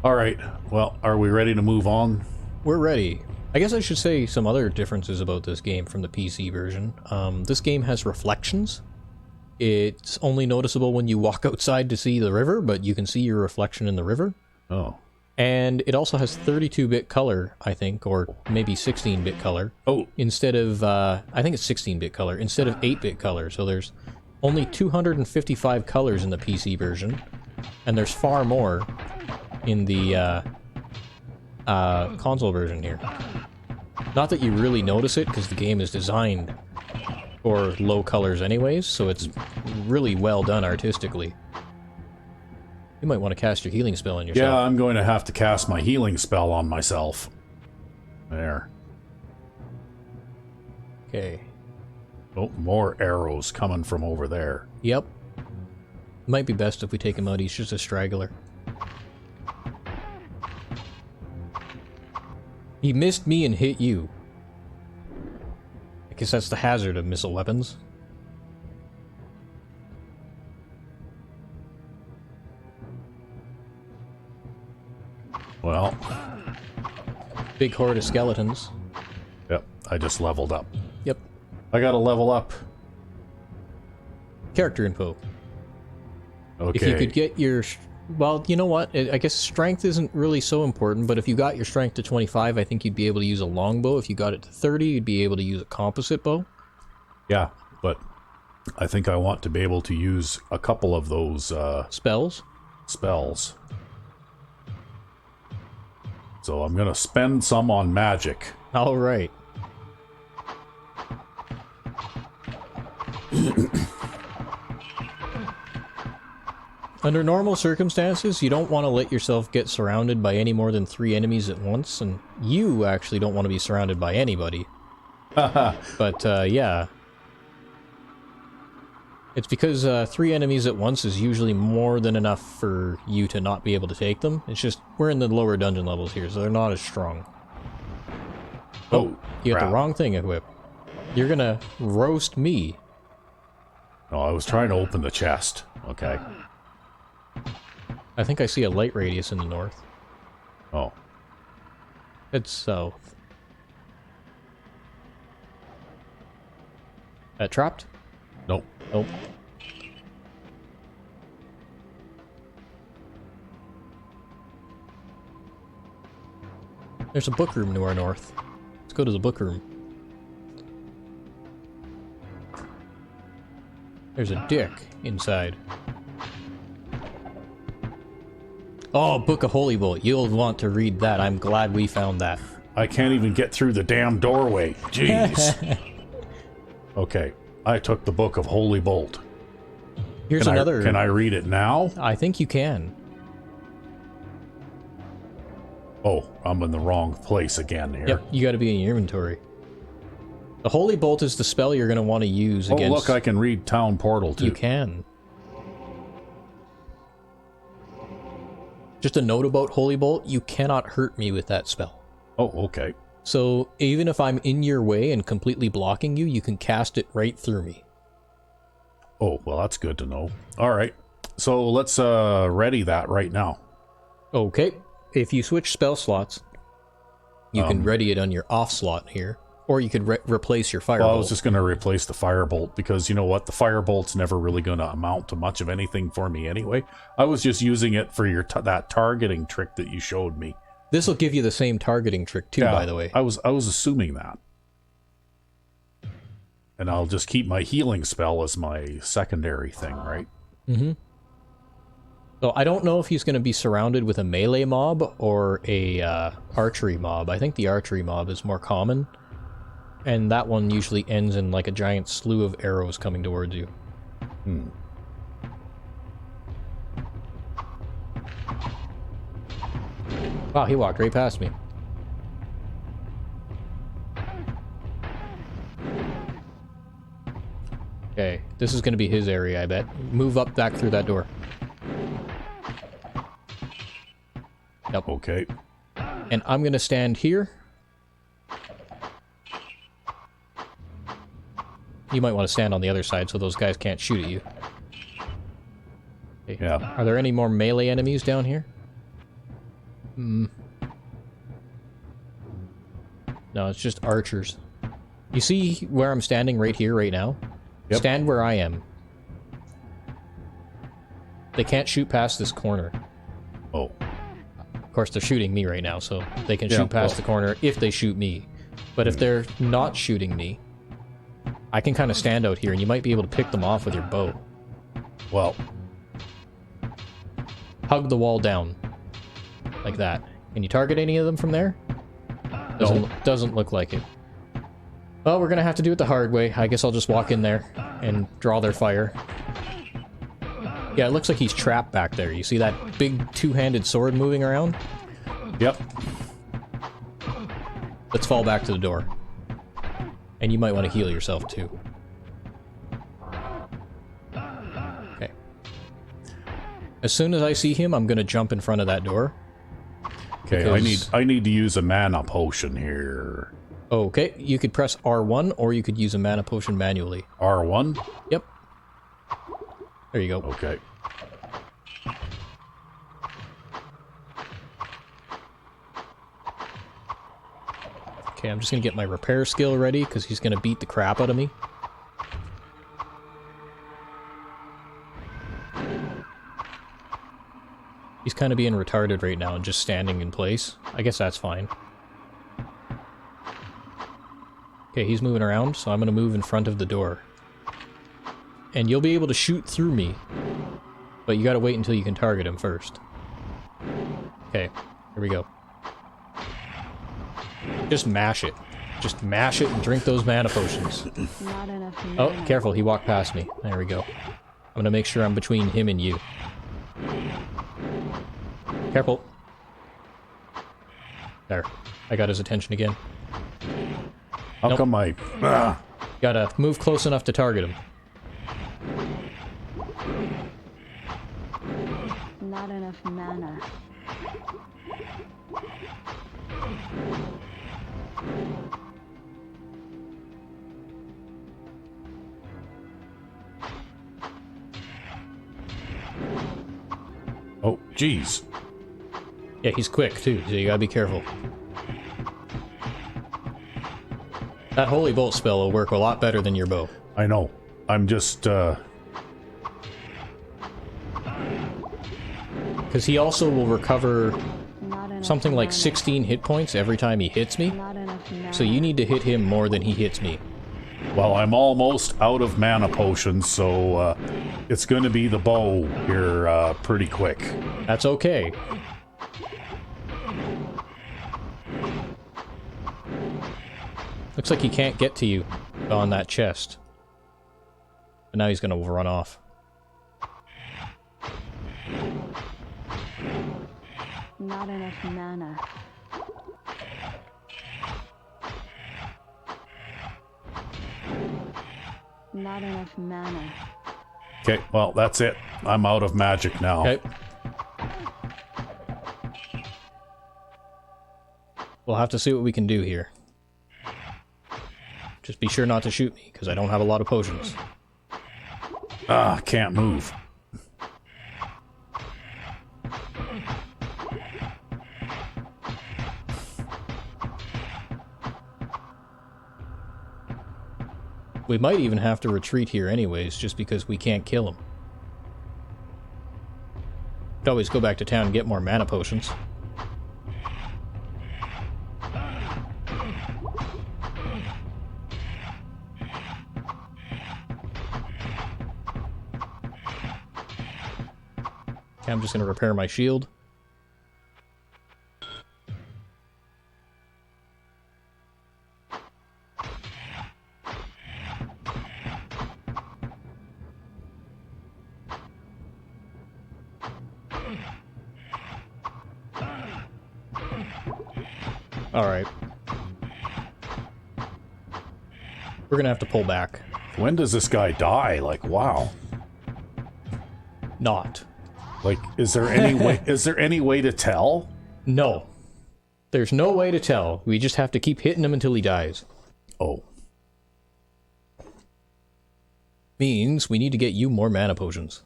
Alright, well, are we ready to move on? We're ready. I guess I should say some other differences about this game from the PC version. This game has reflections. It's only noticeable when you walk outside to see the river, but you can see your reflection in the river. Oh. And it also has 32-bit color, I think, or maybe 16-bit color. Oh. Instead of, I think it's 16-bit color, instead of 8-bit color. So there's only 255 colors in the PC version, and there's far more in the console version here. Not that you really notice it, because the game is designed for low colors anyways, so it's really well done artistically. You might want to cast your healing spell on yourself. Yeah, I'm going to have to cast my healing spell on myself. There. Okay. Oh, more arrows coming from over there. Yep. Might be best if we take him out, he's just a straggler. He missed me and hit you. I guess that's the hazard of missile weapons. Well. Big horde of skeletons. Yep, I just leveled up. Yep. I gotta level up. Character info. Okay. If you could get your... Well, you know what? I guess strength isn't really so important, but if you got your strength to 25, I think you'd be able to use a longbow. If you got it to 30, you'd be able to use a composite bow. Yeah, but I think I want to be able to use a couple of those... Spells? Spells. So I'm gonna spend some on magic. Alright. Under normal circumstances, you don't want to let yourself get surrounded by any more than 3 enemies at once, and you actually don't want to be surrounded by anybody. But, yeah. It's because 3 enemies at once is usually more than enough for you to not be able to take them. It's just, we're in the lower dungeon levels here, so they're not as strong. Oh, you got crap. the wrong thing equipped. You're gonna roast me. No, I was trying to open the chest. Okay. I think I see a light radius in the north. Oh. It's south. That trapped? Nope. Nope. There's a book room to our north. Let's go to the book room. There's a dick inside. Oh, Book of Holy Bolt. You'll want to read that. I'm glad we found that. I can't even get through the damn doorway. Jeez. Okay. I took the Book of Holy Bolt. Here's another... Can I read it now? I think you can. Oh, I'm in the wrong place again here. Yep, you gotta be in your inventory. The Holy Bolt is the spell you're gonna want to use against... Oh, look, I can read Town Portal, too. You can. Just a note about Holy Bolt, you cannot hurt me with that spell. Oh, okay. So, even if I'm in your way and completely blocking you, you can cast it right through me. Oh, well, that's good to know. All right. So let's ready that right now. Okay. If you switch spell slots, you can ready it on your off slot here. Or you could replace your firebolt. Well, I was just going to replace the firebolt because, you know what, the firebolt's never really going to amount to much of anything for me anyway. I was just using it for your that targeting trick that you showed me. This will give you the same targeting trick too, by the way. I was assuming that. And I'll just keep my healing spell as my secondary thing, right? Mm-hmm. So I don't know if he's going to be surrounded with a melee mob or a archery mob. I think the archery mob is more common. And that one usually ends in like a giant slew of arrows coming towards you. Hmm. Wow, he walked right past me. Okay, this is going to be his area, I bet. Move up back through that door. Yep. Okay. And I'm going to stand here. You might want to stand on the other side so those guys can't shoot at you. Okay. Yeah. Are there any more melee enemies down here? No, it's just archers. You see where I'm standing right here, right now? Yep. Stand where I am. They can't shoot past this corner. Oh. Of course, they're shooting me right now, so they can shoot past the corner if they shoot me. But if they're not shooting me, I can kind of stand out here, and you might be able to pick them off with your bow. Well. Hug the wall down. Like that. Can you target any of them from there? Doesn't look like it. Well, we're gonna have to do it the hard way. I guess I'll just walk in there and draw their fire. Yeah, it looks like he's trapped back there. You see that big two-handed sword moving around? Yep. Let's fall back to the door. And you might want to heal yourself, too. Okay. As soon as I see him, I'm gonna jump in front of that door. Okay, I need to use a mana potion here. Okay, you could press R1 or you could use a mana potion manually. R1? Yep. There you go. Okay. Okay, I'm just gonna get my repair skill ready because he's gonna beat the crap out of me. He's kind of being retarded right now and just standing in place. I guess that's fine. Okay, he's moving around, so I'm gonna move in front of the door. And you'll be able to shoot through me, but you gotta wait until you can target him first. Okay, here we go. Just mash it. Just mash it and drink those mana potions. Not enough mana. Oh, careful, he walked past me. There we go. I'm gonna make sure I'm between him and you. Careful. There. I got his attention again. How come I... Gotta move close enough to target him. Not enough mana. Oh, jeez. Yeah, he's quick, too, so you gotta be careful. That Holy Bolt spell will work a lot better than your bow. I know. I'm just, Because he also will recover Not enough something like mana. 16 hit points every time he hits me. Not enough mana. So you need to hit him more than he hits me. well, I'm almost out of mana potions, so, it's gonna be the bow here, pretty quick. That's okay. Looks like he can't get to you on that chest. But now he's gonna run off. Not enough mana. Not enough mana. Okay, well, that's it. I'm out of magic now. Okay. We'll have to see what we can do here. Just be sure not to shoot me, because I don't have a lot of potions. Ah, can't move. We might even have to retreat here anyways, just because we can't kill him. Could always go back to town and get more mana potions. Okay, I'm just gonna repair my shield. Alright. We're gonna have to pull back. When does this guy die? Like, wow. Not. Like, is there any way, is there any way to tell? No. There's no way to tell. We just have to keep hitting him until he dies. Oh. Means we need to get you more mana potions.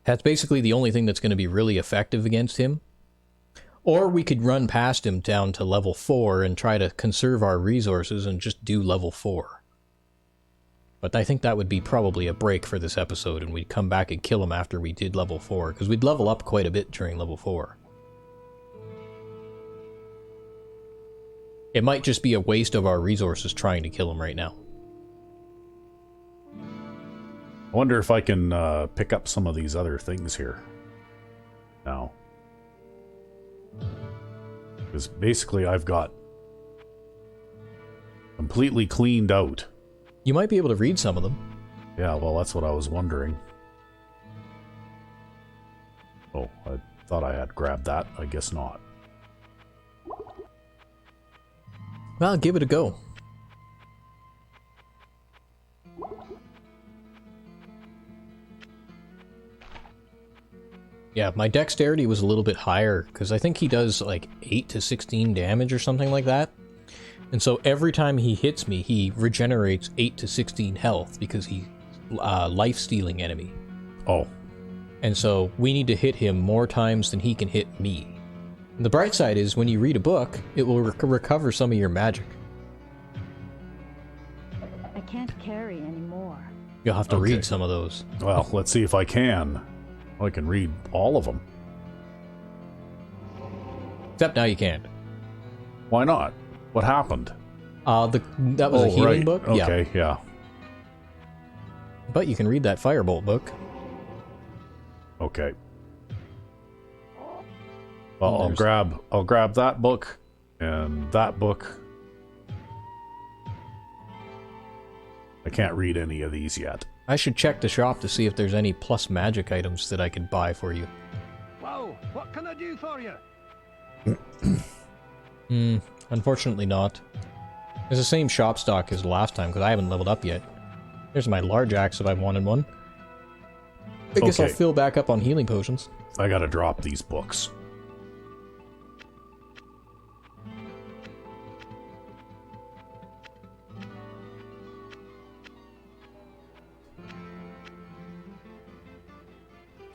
That's basically the only thing that's going to be really effective against him. Or we could run past him down to level 4 and try to conserve our resources and just do level 4. But I think that would be probably a break for this episode, and we'd come back and kill him after we did level 4, because we'd level up quite a bit during level 4. It might just be a waste of our resources trying to kill him right now. I wonder if I can pick up some of these other things here. Now. Because basically I've got completely cleaned out. You might be able to read some of them. Yeah, well, that's what I was wondering. Oh, I thought I had grabbed that. I guess not. Well, give it a go. Yeah, my dexterity was a little bit higher, because I think he does like 8 to 16 damage or something like that. And so every time he hits me, he regenerates 8 to 16 health, because he's life-stealing enemy. Oh. And so we need to hit him more times than he can hit me. And the bright side is, when you read a book, it will recover some of your magic. I can't carry anymore. You'll have to Okay. read some of those. Well, let's see if I can. I can read all of them. Except now you can't. Why not? What happened? That was a healing right. book? Okay, yeah. But you can read that Firebolt book. Okay. Well, There's- I'll grab that book and that book. I can't read any of these yet. I should check the shop to see if there's any plus magic items that I could buy for you. Whoa, what can I do for you? Unfortunately not. It's the same shop stock as last time, because I haven't leveled up yet. There's my large axe if I wanted one. I guess I'll Okay. fill back up on healing potions. I gotta drop these books.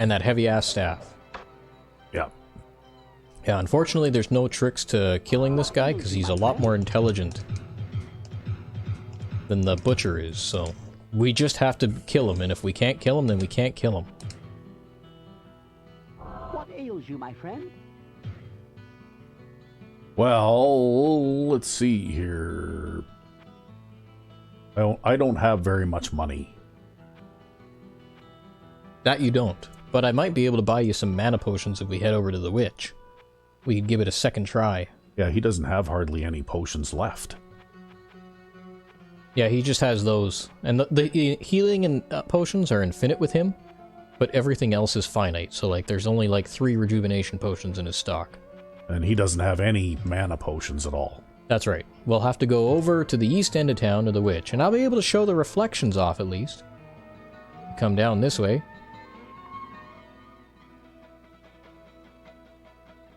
And that heavy-ass staff. Yeah. Yeah, unfortunately there's no tricks to killing this guy, because he's a lot more intelligent than the butcher is, so we just have to kill him, and if we can't kill him, then we can't kill him. What ails you, my friend? Well, let's see here. I don't have very much money. That you don't, but I might be able to buy you some mana potions if we head over to the witch. We could give it a second try. Yeah, he doesn't have hardly any potions left. Yeah, he just has those. And the healing and potions are infinite with him, but everything else is finite. So, like, there's only, like, 3 rejuvenation potions in his stock. And he doesn't have any mana potions at all. That's right. We'll have to go over to the east end of town to the witch, and I'll be able to show the reflections off at least. Come down this way.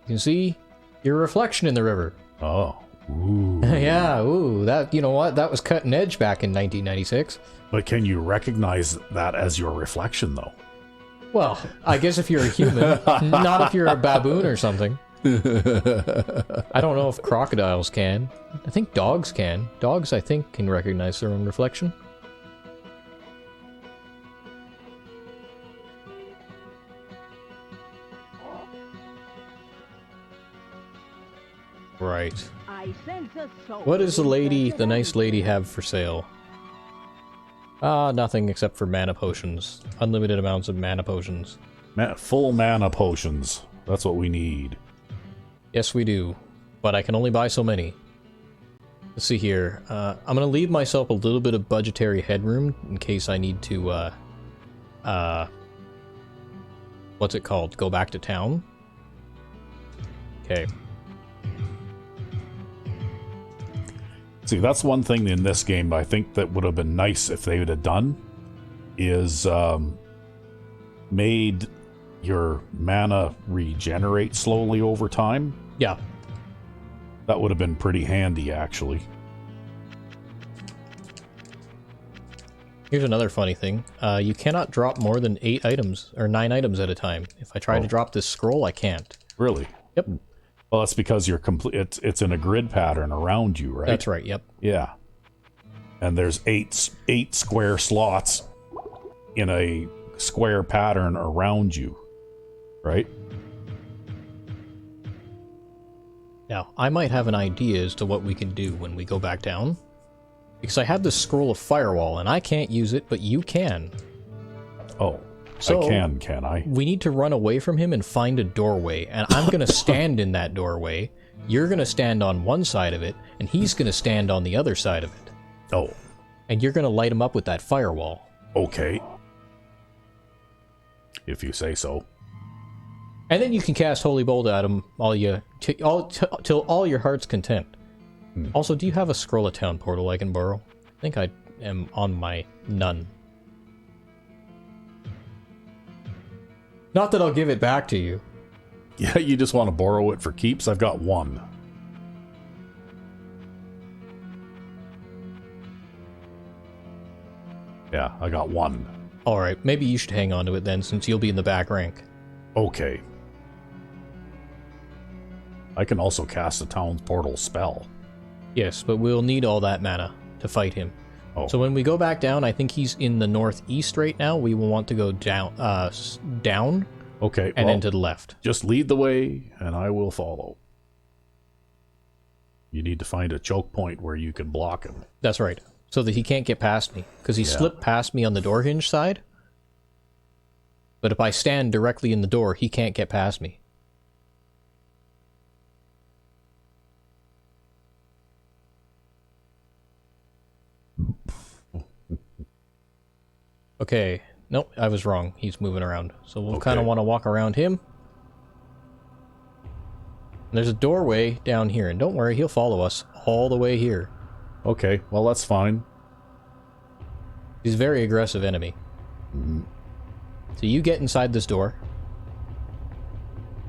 You can see your reflection in the river. Oh. Ooh. Yeah, ooh, that, you know what? That was cutting edge back in 1996. But can you recognize that as your reflection, though? Well, I guess if you're a human, not if you're a baboon or something. I don't know if crocodiles can. I think dogs can. Dogs, I think, can recognize their own reflection. Right. I sense a soul. What does the nice lady have for sale? Nothing except for mana potions. Unlimited amounts of mana potions. Full mana potions. That's what we need. Yes, we do. But I can only buy so many. Let's see here. I'm going to leave myself a little bit of budgetary headroom in case I need to, what's it called? Go back to town? Okay. See, that's one thing in this game I think that would have been nice if they would have done, is made your mana regenerate slowly over time. Yeah. That would have been pretty handy, actually. Here's another funny thing. You cannot drop more than 8 items, or 9 items at a time. If I try to drop this scroll, I can't. Really? Yep. Well, that's because you're it's in a grid pattern around you, right? That's right, yep. Yeah. And there's eight square slots in a square pattern around you, right? Now, I might have an idea as to what we can do when we go back down. Because I have this scroll of firewall, and I can't use it, but you can. Oh, So, I can I? We need to run away from him and find a doorway, and I'm going to stand in that doorway. You're going to stand on one side of it, and he's going to stand on the other side of it. Oh, And you're going to light him up with that firewall. okay. If you say so. And then you can cast Holy Bolt at him till all your heart's content. Also, do you have a Scroll of Town portal I can borrow? I think I am on my none. Not that I'll give it back to you. Yeah, you just want to borrow it for keeps? I've got one. Yeah, I got one. Alright, maybe you should hang on to it then, since you'll be in the back rank. Okay. I can also cast a town's portal spell. Yes, but we'll need all that mana to fight him. Oh. So when we go back down, I think he's in the northeast right now. We will want to go down, down, Okay, and well, then to the left. just lead the way, and I will follow. You need to find a choke point where you can block him. That's right. So that he can't get past me. Because he slipped past me on the door hinge side. But if I stand directly in the door, he can't get past me. Okay. Nope, I was wrong. He's moving around. So we'll kind of want to walk around him. And there's a doorway down here. And don't worry, he'll follow us all the way here. Okay, well, that's fine. He's a very aggressive enemy. So you get inside this door.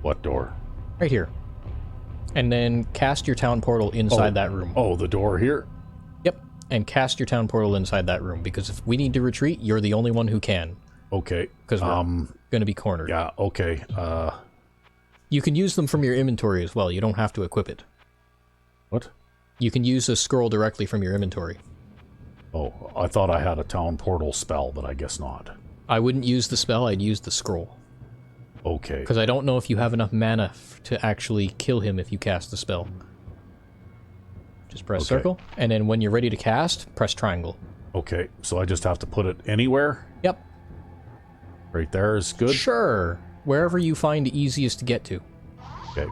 What door? Right here. And then cast your town portal inside that room. Oh, the door here? Yep. And cast your town portal inside that room. Because if we need to retreat, you're the only one who can. Okay. Because we're going to be cornered. Yeah, okay. You can use them from your inventory as well. You don't have to equip it. What? You can use a scroll directly from your inventory. Oh, I thought I had a town portal spell, but I guess not. I wouldn't use the spell, I'd use the scroll. Okay. Because I don't know if you have enough mana to actually kill him if you cast the spell. Just press circle, and then when you're ready to cast, press triangle. Okay, so I just have to put it anywhere? Yep. Right there is good? Sure. Wherever you find easiest to get to. Okay.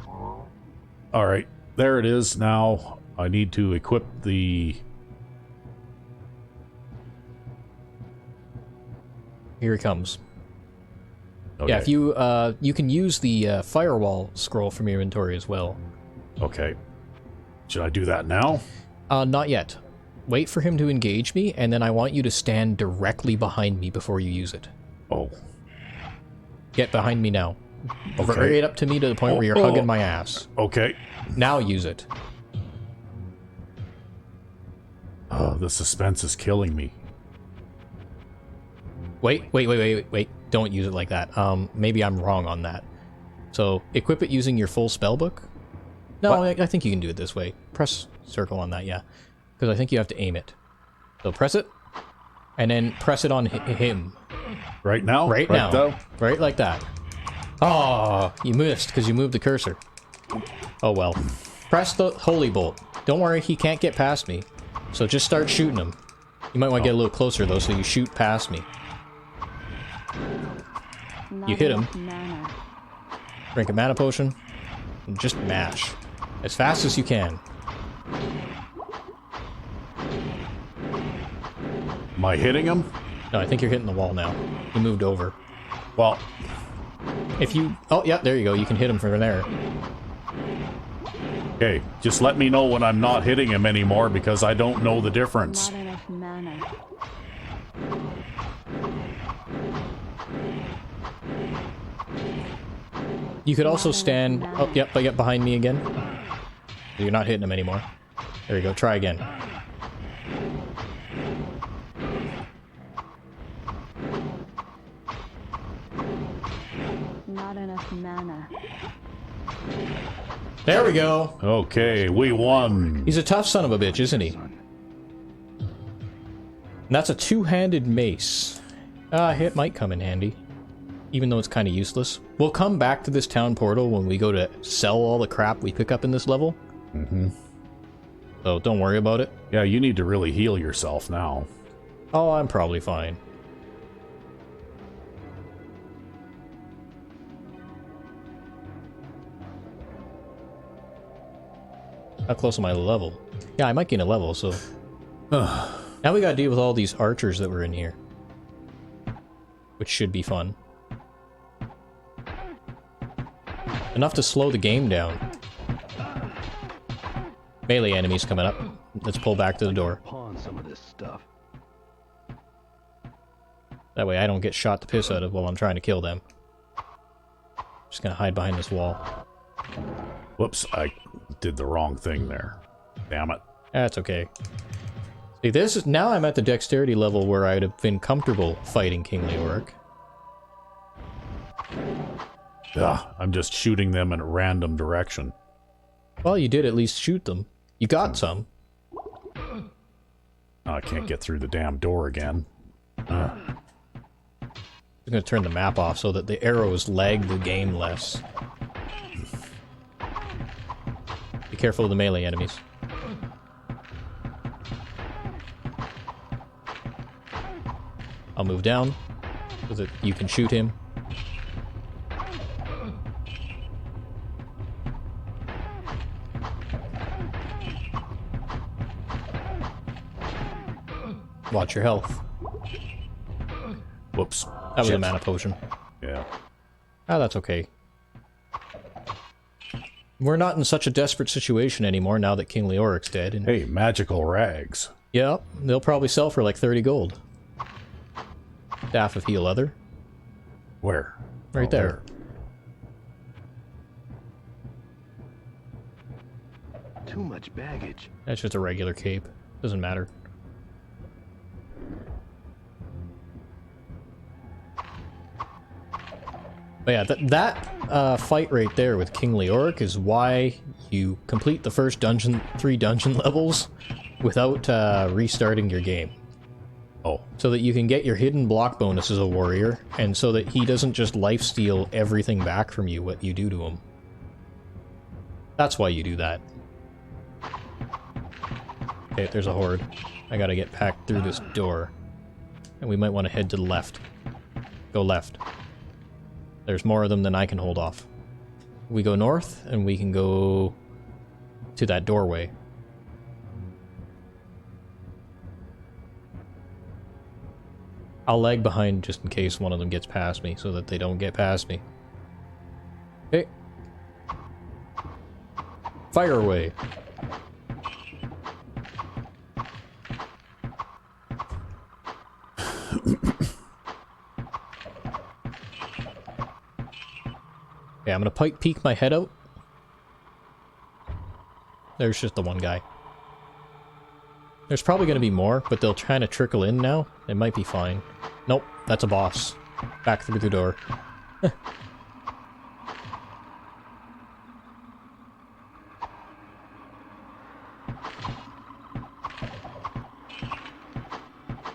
Alright, there it is. Now I need to equip the... Here he comes. Okay. Yeah, if you you can use the firewall scroll from your inventory as well. Okay. Should I do that now? Not yet. Wait for him to engage me, and then I want you to stand directly behind me before you use it. Oh. Get behind me now. Okay. Right up to me to the point where you're hugging my ass. Okay. Now use it. Oh, the suspense is killing me. Wait. Don't use it like that. Maybe I'm wrong on that. So, equip it using your full spellbook? No, I think you can do it this way. Press circle on that, yeah. Because I think you have to aim it. So press it, and then press it on him. Right now? Right now. Though? Right like that. Oh, you missed because you moved the cursor. Oh well. Press the holy bolt. Don't worry, he can't get past me. So just start shooting him. You might want to get a little closer though, so you shoot past me. You hit him. Drink a mana potion. And just mash. As fast as you can. Am I hitting him? No, I think you're hitting the wall now. He moved over. Well, If you... Oh, yeah, there you go. You can hit him from there. okay. Just let me know when I'm not hitting him anymore because I don't know the difference. Not enough mana. You could also stand... Oh, yep, but get behind me again. You're not hitting him anymore. There you go. Try again. Not enough mana. There we go. Okay, we won. He's a tough son of a bitch, isn't he? And that's a two-handed mace. It might come in handy. Even though it's kind of useless. We'll come back to this town portal when we go to sell all the crap we pick up in this level. Mm-hmm. So don't worry about it. Yeah, you need to really heal yourself now. Oh, I'm probably fine. How close am I to level? Yeah, I might gain a level, so... Now we gotta deal with all these archers that were in here. Which should be fun. Enough to slow the game down. Melee enemies coming up. Let's pull back to the door. Pawn some of this stuff. That way I don't get shot the piss out of while I'm trying to kill them. Just gonna hide behind this wall. Whoops, I did the wrong thing there. Damn it. That's okay. See, this is now I'm at the dexterity level where I'd have been comfortable fighting King Leoric. I'm just shooting them in a random direction. Well, you did at least shoot them. You got some. I can't get through the damn door again. I'm going to turn the map off so that the arrows lag the game less. Be careful of the melee enemies. I'll move down so that you can shoot him. Watch your health. Whoops. That was a mana potion. Yeah. Ah, that's okay. We're not in such a desperate situation anymore now that King Leoric's dead. And Hey, magical rags. yeah, they'll probably sell for like 30 gold. Staff of Heal Leather. Where? Right Oh, there. Too much baggage. That's just a regular cape. Doesn't matter. But yeah, that fight right there with King Leoric is why you complete the first 3 dungeon levels without restarting your game. Oh. So that you can get your hidden block bonus as a warrior, and so that he doesn't just lifesteal everything back from you, what you do to him. That's why you do that. Okay, there's a horde. I gotta get packed through this door. And we might want to head to the left. Go left. There's more of them than I can hold off. We go north, and we can go to that doorway. I'll lag behind just in case one of them gets past me, so that they don't get past me. Okay. Fire away. Okay, I'm gonna peek my head out. There's just the one guy. There's probably gonna be more, but they'll try to trickle in now. It might be fine. Nope, that's a boss. Back through the door.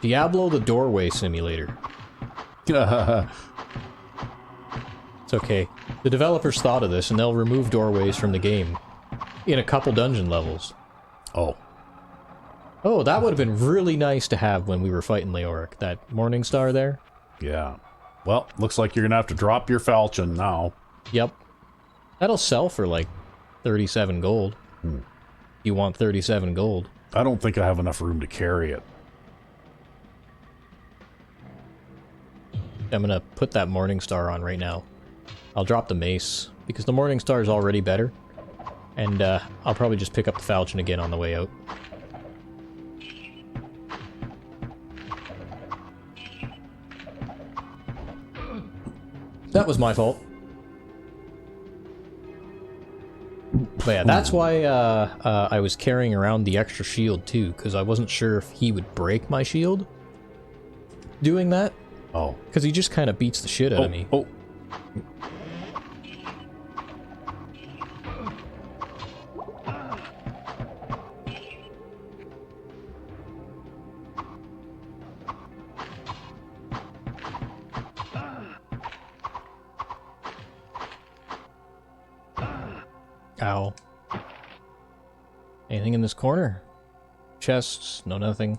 Diablo the Doorway Simulator. It's okay. The developers thought of this, and they'll remove doorways from the game in a couple dungeon levels. Oh. Oh, that would have been really nice to have when we were fighting Leoric. That Morning Star there. Yeah. Well, looks like you're gonna have to drop your falchion now. Yep. That'll sell for like 37 gold. You want 37 gold. I don't think I have enough room to carry it. I'm gonna put that Morning Star on right now. I'll drop the mace, because the Morning Star is already better. And I'll probably just pick up the falchion again on the way out. That was my fault. But yeah, that's why I was carrying around the extra shield too, because I wasn't sure if he would break my shield doing that. Oh. Because he just kind of beats the shit out of me. Oh. Ow. Anything in this corner? Chests? No, nothing.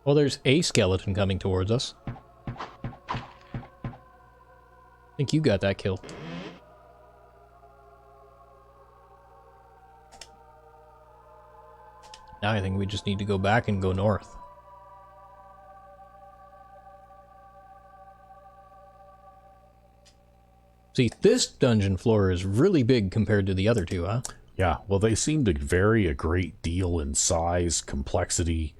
Well, there's a skeleton coming towards us. I think you got that kill. Now I think we just need to go back and go north. See, this dungeon floor is really big compared to the other two, huh? Yeah, well, they seem to vary a great deal in size, complexity,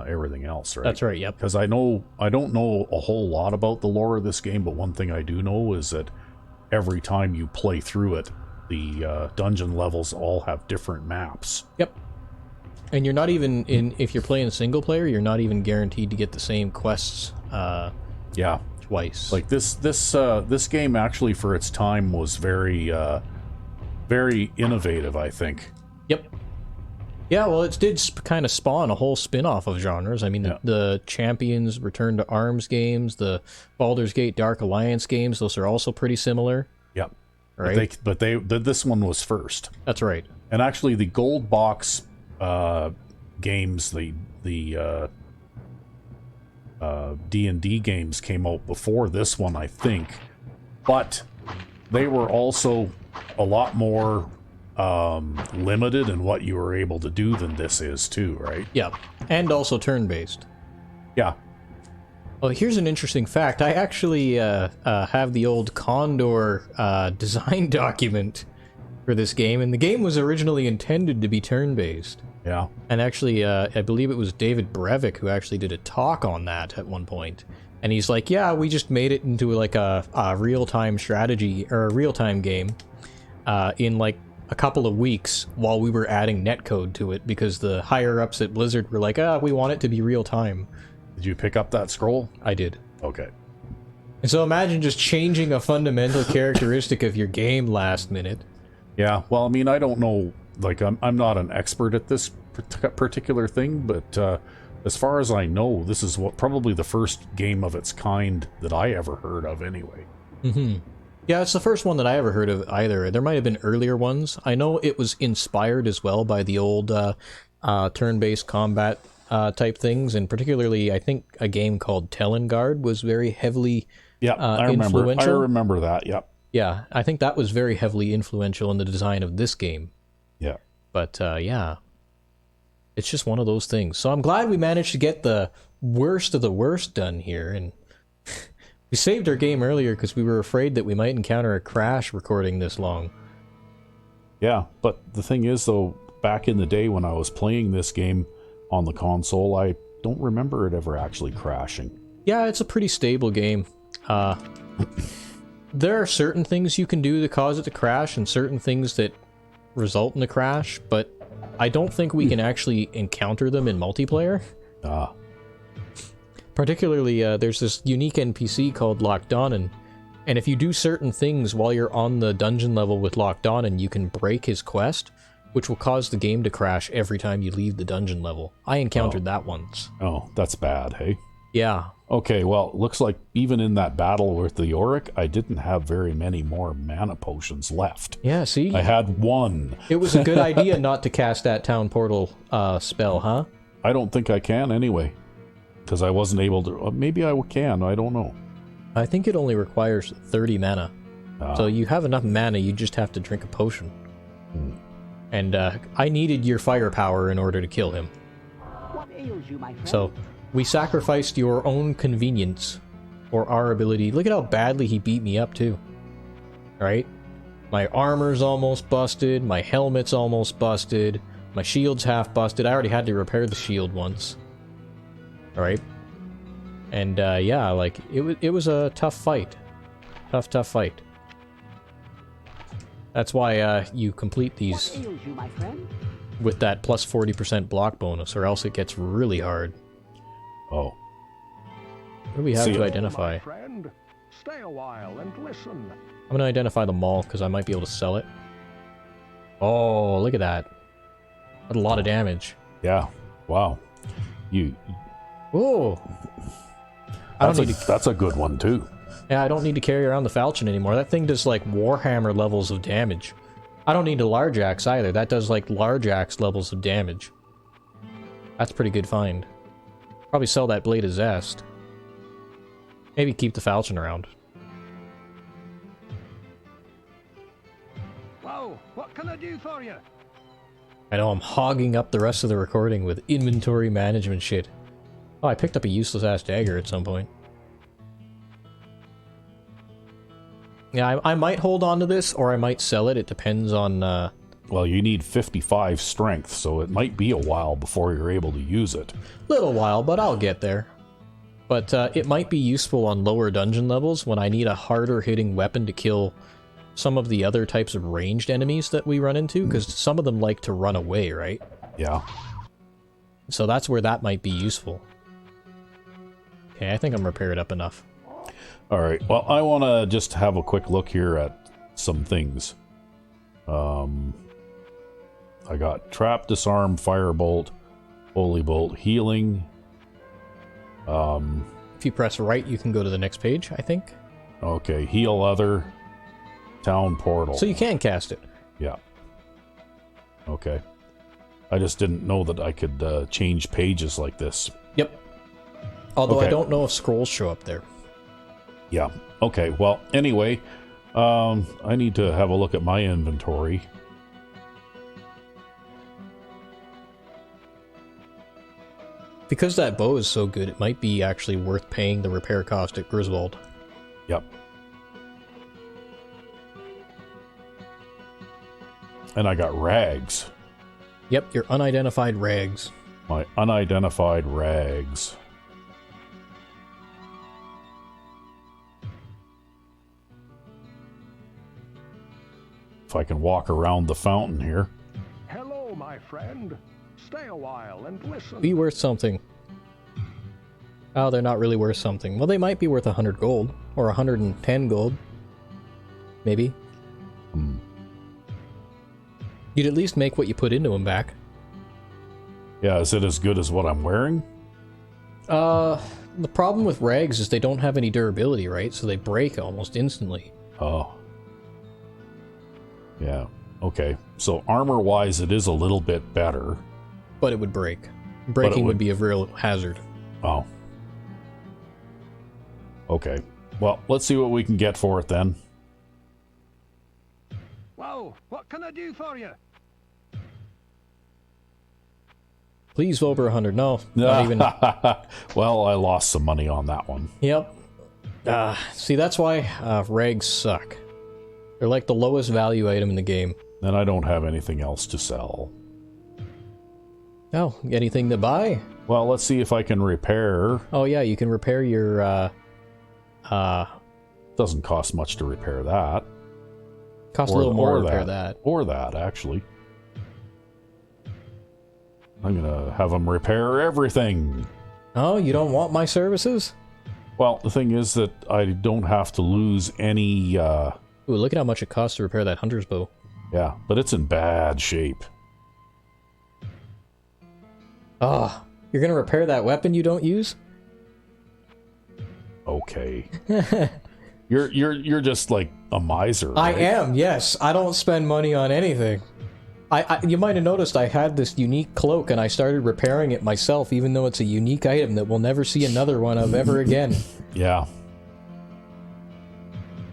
everything else, right? That's right, yep. Because I don't know a whole lot about the lore of this game, but one thing I do know is that every time you play through it, the dungeon levels all have different maps. Yep. And you're not even if you're playing single player, you're not even guaranteed to get the same quests. Yeah. Twice. Like this game actually for its time was very innovative, I think. Yep. Yeah, well, it did kind of spawn a whole spin-off of genres. I mean, the Champions Return to Arms games, the Baldur's Gate Dark Alliance games, those are also pretty similar. Yep. Right? But this one was first. That's right. And actually, the gold box games, the D&D games came out before this one, I think. But they were also a lot more limited in what you were able to do than this is too, right? Yeah, and also turn-based. Yeah. Well, here's an interesting fact. I actually have the old Condor design document for this game, and the game was originally intended to be turn-based. Yeah. And actually, I believe it was David Brevik who actually did a talk on that at one point. And he's like, yeah, we just made it into like a real-time strategy, or a real-time game, in like a couple of weeks while we were adding netcode to it, because the higher-ups at Blizzard were like, we want it to be real-time. Did you pick up that scroll? I did. Okay. And so imagine just changing a fundamental characteristic of your game last minute. Yeah, well, I mean, I don't know, like, I'm not an expert at this particular thing, but as far as I know, this is probably the first game of its kind that I ever heard of anyway. Mm-hmm. Yeah, it's the first one that I ever heard of either. There might have been earlier ones. I know it was inspired as well by the old turn-based combat type things, and particularly, I think a game called Telengard was very heavily influential. I remember that, yep. Yeah, I think that was very heavily influential in the design of this game. Yeah. But, yeah. It's just one of those things. So I'm glad we managed to get the worst of the worst done here, and we saved our game earlier because we were afraid that we might encounter a crash recording this long. Yeah, but the thing is, though, back in the day when I was playing this game on the console, I don't remember it ever actually crashing. Yeah, it's a pretty stable game. There are certain things you can do to cause it to crash, and certain things that result in a crash, but I don't think we can actually encounter them in multiplayer. Particularly, there's this unique NPC called Lockdonnen, and if you do certain things while you're on the dungeon level with Lockdonnen, you can break his quest, which will cause the game to crash every time you leave the dungeon level. I encountered that once. Oh, that's bad, hey? Yeah. Okay, well, looks like even in that battle with the Yorick, I didn't have very many more mana potions left. Yeah, see? I had one. It was a good idea not to cast that town portal spell, huh? I don't think I can anyway, because I wasn't able to. Maybe I can, I don't know. I think it only requires 30 mana. So you have enough mana, you just have to drink a potion. And I needed your firepower in order to kill him. What ails you, my friend? So we sacrificed your own convenience for our ability. Look at how badly he beat me up, too. Right? My armor's almost busted, my helmet's almost busted, my shield's half busted. I already had to repair the shield once. Alright? And, yeah, like, it was a tough fight. Tough fight. That's why, you complete these What ails you, my friend? with that plus 40% block bonus, or else it gets really hard. Oh. What do we have to identify? My friend, stay a while and listen. I'm going to identify the mall, because I might be able to sell it. Oh, look at that. That's a lot of damage. Yeah. Wow. Oh! That's a good one, too. Yeah, I don't need to carry around the falchion anymore. That thing does, like, Warhammer levels of damage. I don't need a large axe either. That does, like, large axe levels of damage. That's a pretty good find. Probably sell that Blade of Zest. Maybe keep the falchion around. Whoa, what can I do for you? I know I'm hogging up the rest of the recording with inventory management shit. Oh, I picked up a useless-ass dagger at some point. Yeah, I might hold on to this, or I might sell it. It depends on Well, you need 55 strength, so it might be a while before you're able to use it. Little while, but I'll get there. But it might be useful on lower dungeon levels when I need a harder hitting weapon to kill some of the other types of ranged enemies that we run into, because some of them like to run away, right? Yeah. So that's where that might be useful. Okay, I think I'm repaired up enough. Alright, well, I want to just have a quick look here at some things. I got Trap, Disarm, Firebolt, Holy Bolt, Healing. If you press right, you can go to the next page, I think. Okay, Heal Other, Town Portal. So you can cast it. Yeah. Okay. I just didn't know that I could change pages like this. Yep. Although Okay. I don't know if scrolls show up there. Yeah. Okay, well, anyway, I need to have a look at my inventory. Because that bow is so good, it might be actually worth paying the repair cost at Griswold. Yep. And I got rags. Yep, your unidentified rags. My unidentified rags. If I can walk around the fountain here. Hello, my friend. Stay a while and listen. Be worth something. Oh, they're not really worth something. Well, they might be worth 100 gold. Or 110 gold. Maybe. You'd at least make what you put into them back. Yeah, is it as good as what I'm wearing? The problem with rags is they don't have any durability, right? So they break almost instantly. Oh. Yeah, okay. So armor-wise, it is a little bit better. But it would break. Breaking would be a real hazard. Oh. Okay. Well, let's see what we can get for it then. Whoa, what can I do for you? Please, over 100. No, not even. Well, I lost some money on that one. Yep. See, that's why rags suck. They're like the lowest value item in the game. And I don't have anything else to sell. Oh, anything to buy? Well, let's see if I can repair. Oh yeah, you can repair your, Doesn't cost much to repair that. cost a little more to repair that. Or that, actually. I'm gonna have them repair everything. Oh, you don't want my services? Well, the thing is that I don't have to lose any, Ooh, look at how much it costs to repair that hunter's bow. Yeah, but it's in bad shape. Ah, you're gonna repair that weapon you don't use? Okay. You're just like a miser, I right? am, yes. I don't spend money on anything. You might have noticed I had this unique cloak and I started repairing it myself, even though it's a unique item that we'll never see another one of ever again. Yeah.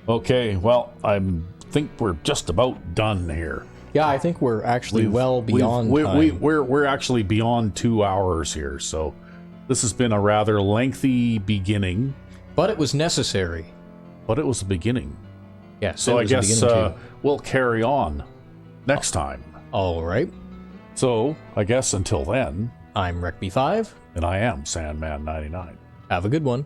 Okay, well, I think we're just about done here. Yeah, I think we're actually well beyond time. We're actually beyond 2 hours here, so this has been a rather lengthy beginning. But it was necessary. But it was a beginning. Yes. So I guess we'll carry on next time. All right. So I guess until then, I'm Recv5. and I am Sandman99. Have a good one.